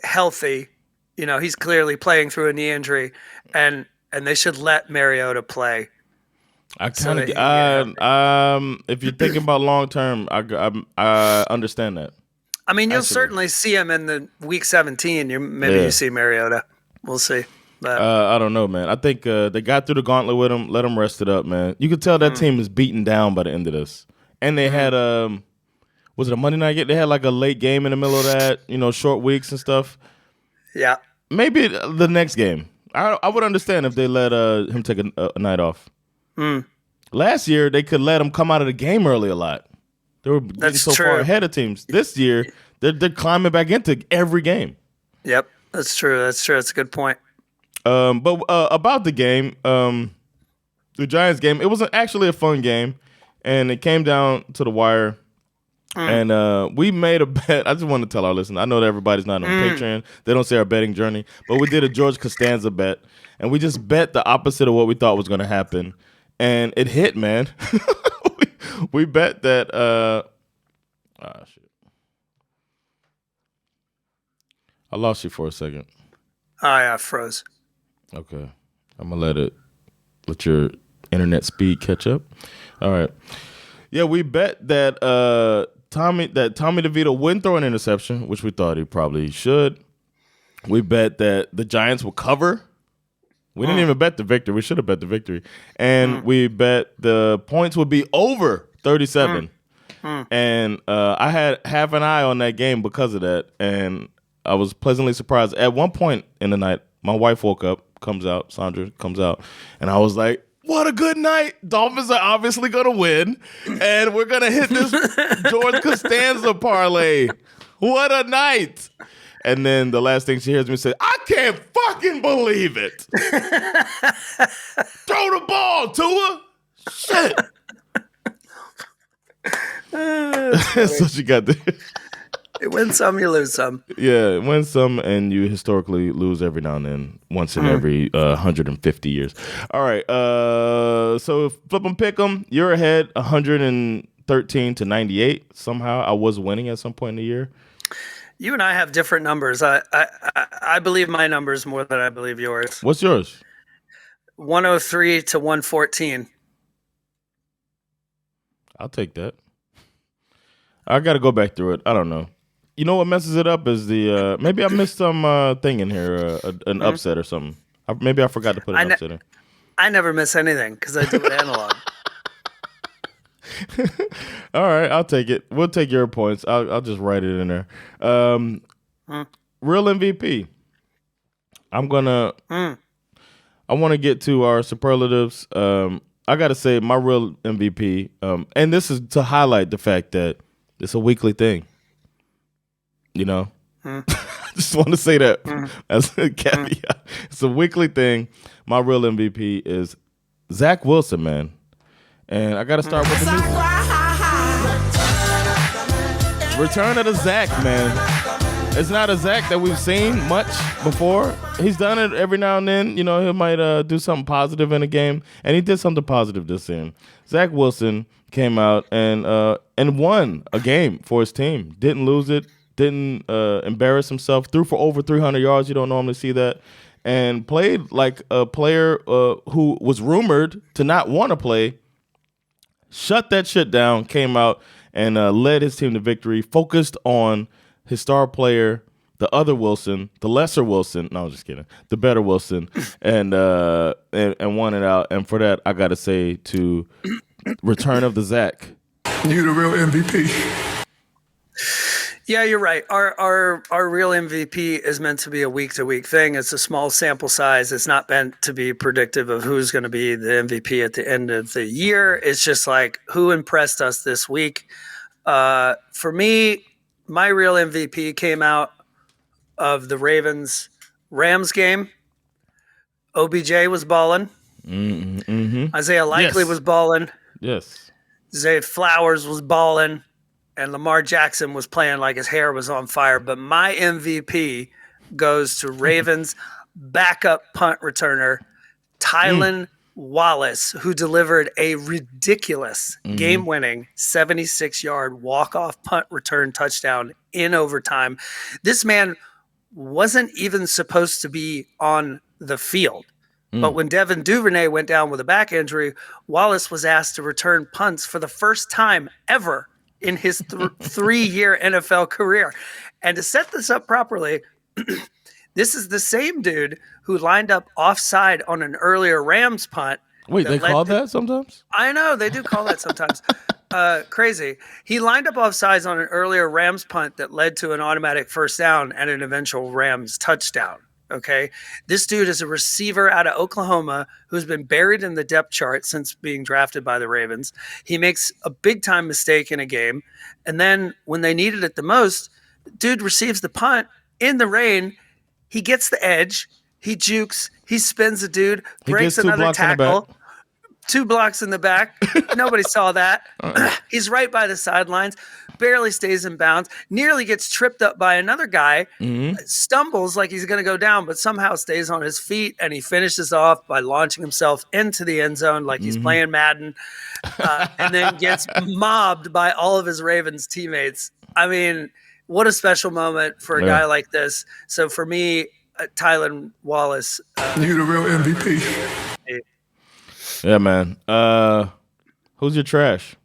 healthy. You know, he's clearly playing through a knee injury, and they should let Mariota play. If you're thinking about long term, I understand that. I mean, you'll certainly see him in the week 17. You see Mariota. We'll see. But I don't know, man. I think they got through the gauntlet with him. Let him rest it up, man. You could tell that team is beaten down by the end of this, and they had was it a Monday night game? They had like a late game in the middle of that, short weeks and stuff. Yeah. Maybe the next game. I would understand if they let him take a night off. Last year, they could let him come out of the game early a lot. They were getting far ahead of teams. This year, they're climbing back into every game. Yep, that's true. That's a good point. But about the game, the Giants game, it was actually a fun game, and it came down to the wire. And we made a bet. I just want to tell our listeners. I know that everybody's not on Patreon. They don't see our betting journey. But we did a George Costanza bet. And we just bet the opposite of what we thought was going to happen. And it hit, man. we bet that. Shit. I lost you for a second. Oh, yeah, froze. Okay. I'm going to let your internet speed catch up. All right. Yeah, we bet that Tommy DeVito wouldn't throw an interception, which we thought he probably should. We bet that the Giants will cover. We didn't even bet the victory. We should have bet the victory. And we bet the points would be over 37. And I had half an eye on that game because of that. And I was pleasantly surprised. At one point in the night, my wife woke up, Sandra comes out, and I was like, what a good night. Dolphins are obviously going to win, and we're going to hit this George Costanza parlay. What a night. And then the last thing she hears me say, I can't fucking believe it. Throw the ball, Tua. Shit. So she got there. You win some, you lose some. Yeah, win some, and you historically lose every now and then, once in every 150 years. All right, so flip 'em, pick 'em. You're ahead 113 to 98. Somehow I was winning at some point in the year. You and I have different numbers. I believe my numbers more than I believe yours. What's yours? 103 to 114. I'll take that. I got to go back through it. I don't know. You know what messes it up is the maybe I missed some thing in here, an upset or something. Maybe I forgot to put an upset in. I never miss anything because I do it analog. All right, I'll take it. We'll take your points. I'll just write it in there. Real MVP. I want to get to our superlatives. I got to say my real MVP, and this is to highlight the fact that it's a weekly thing. You know, just want to say that as a caveat. It's a weekly thing. My real MVP is Zach Wilson, man. And I got to start with the return of the Zach, man. It's not a Zach that we've seen much before. He's done it every now and then. You know, he might do something positive in a game, and he did something positive this season. Zach Wilson came out and won a game for his team. Didn't lose it. Didn't embarrass himself. Threw for over 300 yards. You don't normally see that. and played like a player who was rumored to not want to play, shut that shit down, came out and led his team to victory, focused on his star player, the other Wilson, the lesser Wilson. No, I'm just kidding. The better Wilson, and won it out. And for that, I got to say to return of the Zach. You the real MVP. Yeah, you're right. Our real MVP is meant to be a week-to-week thing. It's a small sample size. It's not meant to be predictive of who's going to be the MVP at the end of the year. It's just like who impressed us this week. For me, my real MVP came out of the Ravens-Rams game. OBJ was balling. Mm-hmm. Isaiah Likely was balling. Yes. Zay Flowers was balling. And Lamar Jackson was playing like his hair was on fire. But my MVP goes to Ravens backup punt returner, Tylan Wallace, who delivered a ridiculous game-winning 76-yard walk-off punt return touchdown in overtime. This man wasn't even supposed to be on the field. But when Devin Duvernay went down with a back injury, Wallace was asked to return punts for the first time ever in his 3-year NFL career. And to set this up properly, this is the same dude who lined up offside on an earlier Rams punt. Wait, they call that sometimes? I know, they do call that sometimes. Crazy. He lined up offsides on an earlier Rams punt that led to an automatic first down and an eventual Rams touchdown. Okay. This dude is a receiver out of Oklahoma who's been buried in the depth chart since being drafted by the Ravens. He makes a big time mistake in a game. And then when they needed it the most, dude receives the punt in the rain. He gets the edge. He jukes. He spins a dude, breaks another tackle. 2 blocks in the back. Nobody saw that. He's right by the sidelines, barely stays in bounds, nearly gets tripped up by another guy, stumbles like he's going to go down, but somehow stays on his feet, and he finishes off by launching himself into the end zone like he's playing Madden, and then gets mobbed by all of his Ravens teammates. I mean, what a special moment for a guy like this. So for me, Tylan Wallace. You the real MVP. Yeah, man. Who's your trash?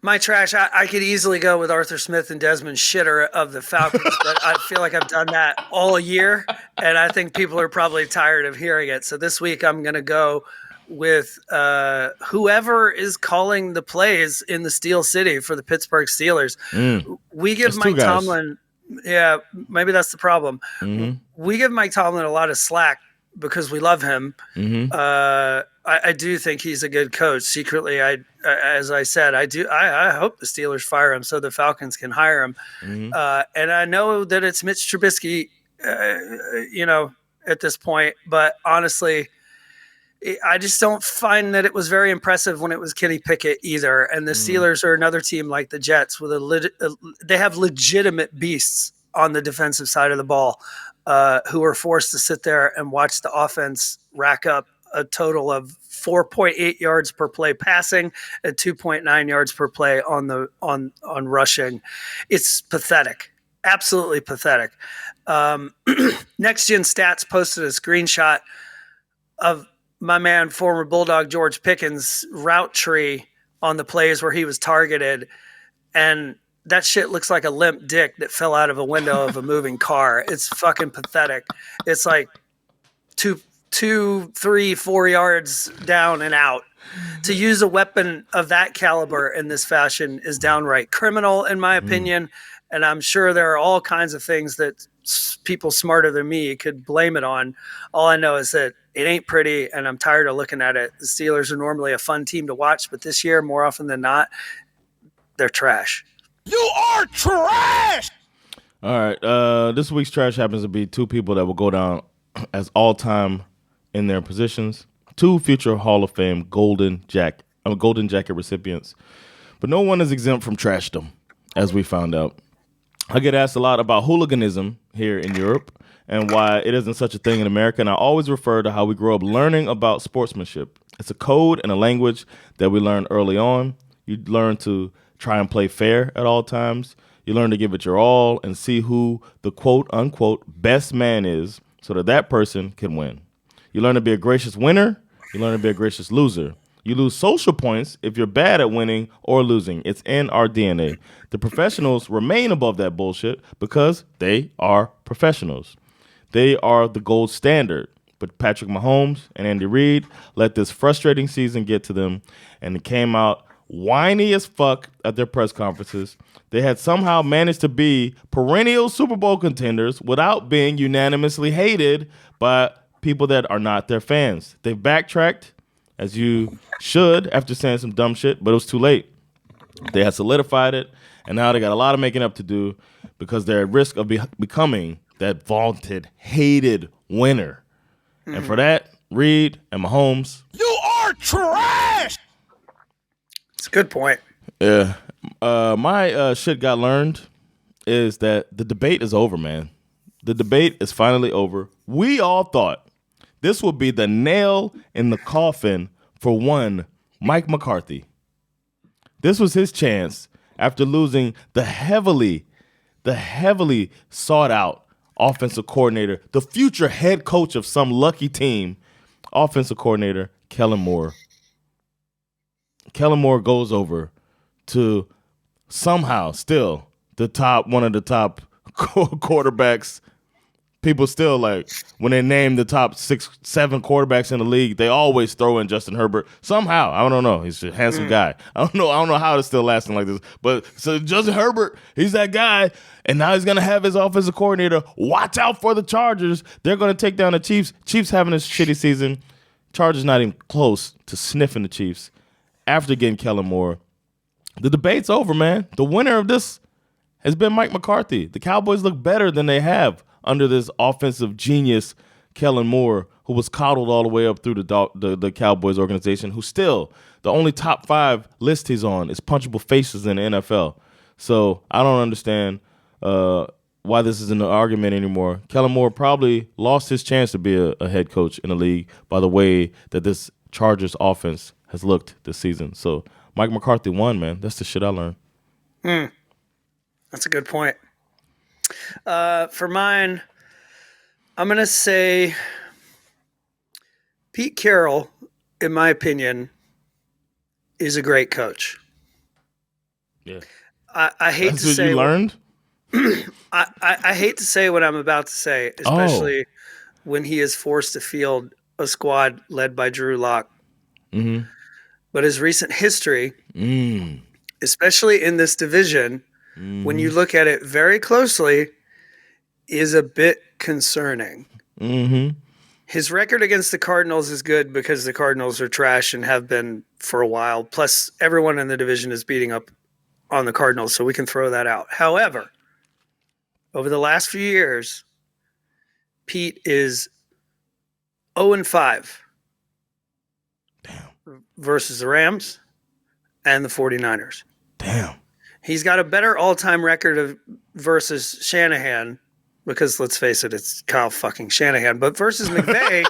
My trash, I could easily go with Arthur Smith and Desmond Shitter of the Falcons, but I feel like I've done that all year, and I think people are probably tired of hearing it. So this week I'm going to go with whoever is calling the plays in the Steel City for the Pittsburgh Steelers. We give Mike Tomlin – yeah, maybe that's the problem. We give Mike Tomlin a lot of slack because we love him. I do think he's a good coach. Secretly, as I said, I hope the Steelers fire him so the Falcons can hire him. And I know that it's Mitch Trubisky, at this point. But honestly, I just don't find that it was very impressive when it was Kenny Pickett either. And the Steelers are another team like the Jets with they have legitimate beasts on the defensive side of the ball. Who are forced to sit there and watch the offense rack up a total of 4.8 yards per play passing and 2.9 yards per play on rushing. It's pathetic, absolutely pathetic. Next Gen Stats posted a screenshot of my man, former Bulldog George Pickens' route tree on the plays where he was targeted, and that shit looks like a limp dick that fell out of a window of a moving car. It's fucking pathetic. It's like 2, 3, 4 yards down and out. To use a weapon of that caliber in this fashion is downright criminal, in my opinion. And I'm sure there are all kinds of things that people smarter than me could blame it on. All I know is that it ain't pretty, and I'm tired of looking at it. The Steelers are normally a fun team to watch, but this year, more often than not, they're trash. You are trash! All right. This week's trash happens to be 2 people that will go down as all-time in their positions. 2 future Hall of Fame Golden Jacket recipients. But no one is exempt from trashdom, as we found out. I get asked a lot about hooliganism here in Europe and why it isn't such a thing in America, and I always refer to how we grow up learning about sportsmanship. It's a code and a language that we learn early on. You learn to try and play fair at all times. You learn to give it your all and see who the quote-unquote best man is so that person can win. You learn to be a gracious winner. You learn to be a gracious loser. You lose social points if you're bad at winning or losing. It's in our DNA. The professionals remain above that bullshit because they are professionals. They are the gold standard. But Patrick Mahomes and Andy Reid let this frustrating season get to them, and it came out whiny as fuck at their press conferences. They had somehow managed to be perennial Super Bowl contenders without being unanimously hated by people that are not their fans. They backtracked, as you should, after saying some dumb shit, but it was too late. They had solidified it, and now they got a lot of making up to do because they're at risk of becoming that vaunted, hated winner. And for that, Reid and Mahomes, You are trash! It's a good point. Yeah. My shit got learned is that the debate is over, man. The debate is finally over. We all thought this would be the nail in the coffin for one Mike McCarthy. This was his chance after losing the heavily sought out offensive coordinator, the future head coach of some lucky team, offensive coordinator Kellen Moore. Kellen Moore goes over to somehow still one of the top quarterbacks. People still, like, when they name the top 6-7 quarterbacks in the league, they always throw in Justin Herbert. Somehow, I don't know. He's a handsome guy. I don't know how it's still lasting like this. But so Justin Herbert, he's that guy, and now he's gonna have his offensive coordinator. Watch out for the Chargers. They're gonna take down the Chiefs. Chiefs having a shitty season. Chargers not even close to sniffing the Chiefs. After getting Kellen Moore, the debate's over, man. The winner of this has been Mike McCarthy. The Cowboys look better than they have under this offensive genius, Kellen Moore, who was coddled all the way up through the Cowboys organization, who's still the only top 5 list he's on is punchable faces in the NFL. So I don't understand why this isn't an argument anymore. Kellen Moore probably lost his chance to be a head coach in the league by the way that this Chargers offense has looked this season. So Mike McCarthy won, man. That's the shit I learned. That's a good point. For mine, I'm going to say Pete Carroll, in my opinion, is a great coach. Yeah. I hate That's to what say you learned? I hate to say what I'm about to say, especially when he is forced to field a squad led by Drew Lock. Mm-hmm. But his recent history, especially in this division, when you look at it very closely, is a bit concerning. Mm-hmm. His record against the Cardinals is good because the Cardinals are trash and have been for a while. Plus, everyone in the division is beating up on the Cardinals, so we can throw that out. However, over the last few years, Pete is 0-5 versus the Rams and the 49ers. Damn. He's got a better all-time record versus Shanahan because, let's face it, it's Kyle fucking Shanahan. But versus McVay,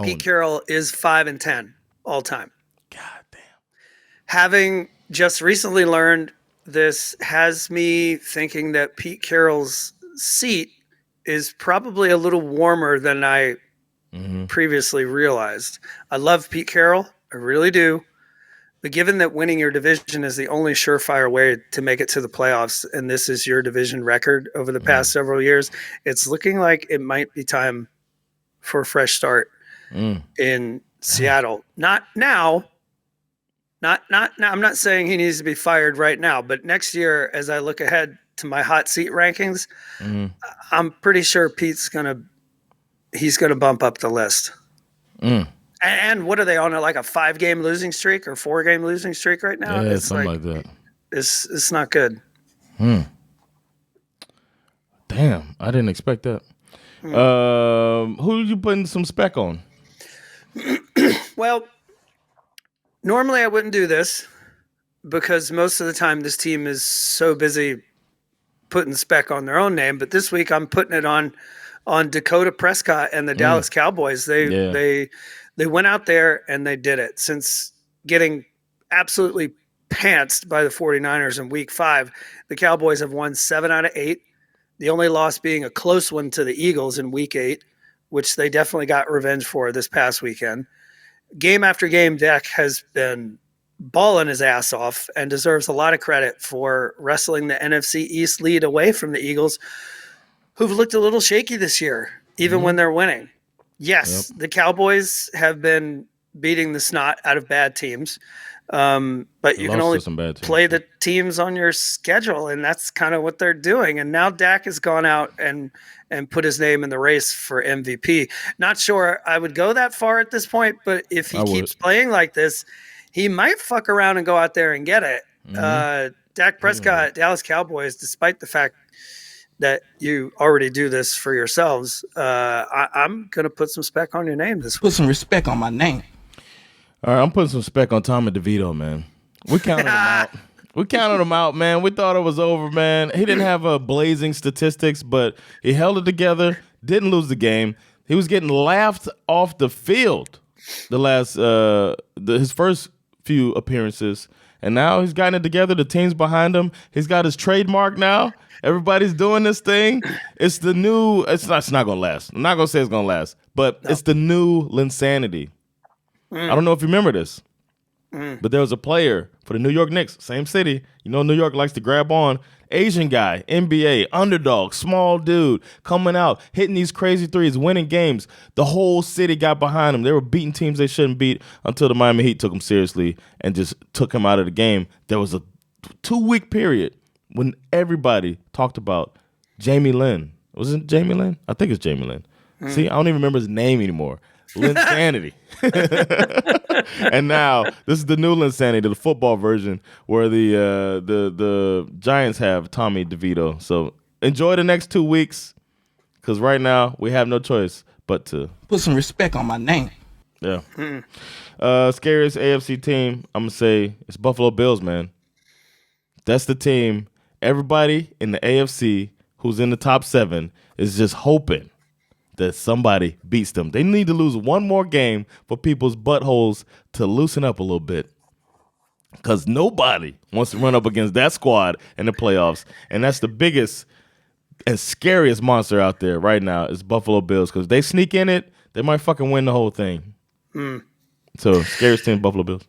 Pete Carroll is 5-10 all-time. God damn. Having just recently learned this has me thinking that Pete Carroll's seat is probably a little warmer than I previously realized. I love Pete Carroll. I really do. But given that winning your division is the only surefire way to make it to the playoffs, and this is your division record over the past several years, it's looking like it might be time for a fresh start in Seattle. Not now. Not I'm not saying he needs to be fired right now, but next year, as I look ahead to my hot seat rankings, I'm pretty sure Pete's gonna bump up the list. And what are they on, like a 5-game losing streak or 4-game losing streak right now? Yeah, it's something like that. It's not good. Damn, I didn't expect that. Who are you putting some spec on? Well, normally I wouldn't do this because most of the time this team is so busy putting spec on their own name. But this week I'm putting it on Dakota Prescott and the Dallas Cowboys. They went out there and they did it. Since getting absolutely pantsed by the 49ers in week 5, the Cowboys have won 7 out of 8. The only loss being a close one to the Eagles in Week 8, which they definitely got revenge for this past weekend. Game after game, Dak has been balling his ass off and deserves a lot of credit for wrestling the NFC East lead away from the Eagles, who've looked a little shaky this year, even when they're winning. Yes, the Cowboys have been beating the snot out of bad teams, but you can only play the teams on your schedule, and that's kind of what they're doing. And now Dak has gone out and put his name in the race for MVP. Not sure I would go that far at this point, but if he keeps playing like this, he might fuck around and go out there and get it. Dak Prescott, Dallas Cowboys, despite the fact that you already do this for yourselves, I'm going to put some spec on your name this week. Put some respect on my name. All right, I'm putting some spec on Tommy DeVito, man. We counted him out. We counted him out, man. We thought it was over, man. He didn't have a blazing statistics, but he held it together, didn't lose the game. He was getting laughed off the field his first few appearances, and now he's gotten it together. The team's behind him. He's got his trademark now. Everybody's doing this thing. It's the new. It's not gonna last. I'm not gonna say it's gonna last, but it's the new Linsanity. I don't know if you remember this, but there was a player for the New York Knicks, same city. You know, New York likes to grab on. Asian guy, NBA, underdog, small dude, coming out, hitting these crazy threes, winning games. The whole city got behind him. They were beating teams they shouldn't beat until the Miami Heat took him seriously and just took him out of the game. There was a 2-week period when everybody talked about Jamie Lynn. Was it Jamie Lynn? I think it's Jamie Lynn. See, I don't even remember his name anymore. Linsanity. And now this is the new Linsanity, the football version, where the Giants have Tommy DeVito. So enjoy the next 2 weeks, because right now we have no choice but to put some respect on my name. Yeah. Scariest AFC team, I'm gonna say it's Buffalo Bills, man. That's the team. Everybody in the AFC who's in the top 7 is just hoping that somebody beats them. They need to lose one more game for people's buttholes to loosen up a little bit, because nobody wants to run up against that squad in the playoffs, and that's the biggest and scariest monster out there right now is Buffalo Bills, because they sneak in it, they might fucking win the whole thing. So, scariest team, Buffalo Bills.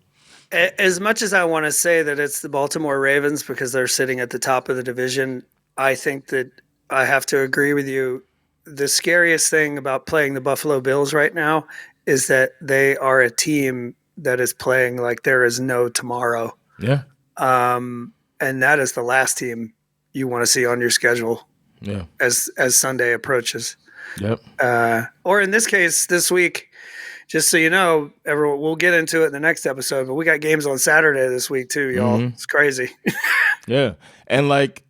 As much as I want to say that it's the Baltimore Ravens because they're sitting at the top of the division, I think that I have to agree with you. The scariest thing about playing the Buffalo Bills right now is that they are a team that is playing like there is no tomorrow. Yeah. And that is the last team you want to see on your schedule. Yeah. As Sunday approaches. Yep. Or in this case, this week, just so you know, everyone, we'll get into it in the next episode, but we got games on Saturday this week too, y'all. It's crazy. Yeah. And like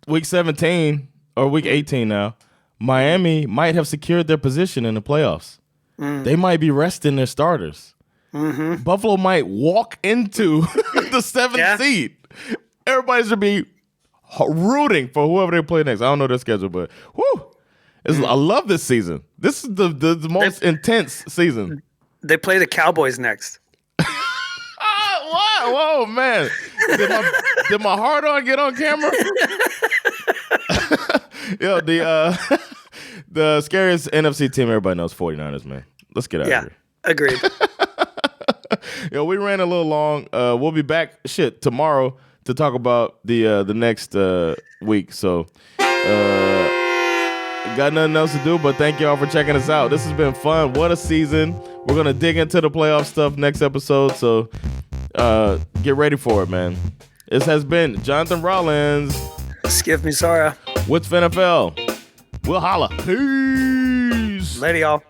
week 17 or week 18 now, Miami might have secured their position in the playoffs. They might be resting their starters. Buffalo might walk into the 7th seed. Everybody should be rooting for whoever they play next. I don't know their schedule, but whoo, I love this season. This is the most intense season. They play the Cowboys next. Whoa, man. Did my heart on get on camera? Yo, the scariest NFC team everybody knows, 49ers, man. Let's get out of here. Agreed. Yo, we ran a little long. We'll be back tomorrow to talk about the next week. So got nothing else to do, but thank y'all for checking us out. This has been fun. What a season. We're gonna dig into the playoff stuff next episode, so get ready for it, man. This has been Jonathan Rollins. Skip me, Sarah. With SveNFL. We'll holla. Peace. Later, y'all.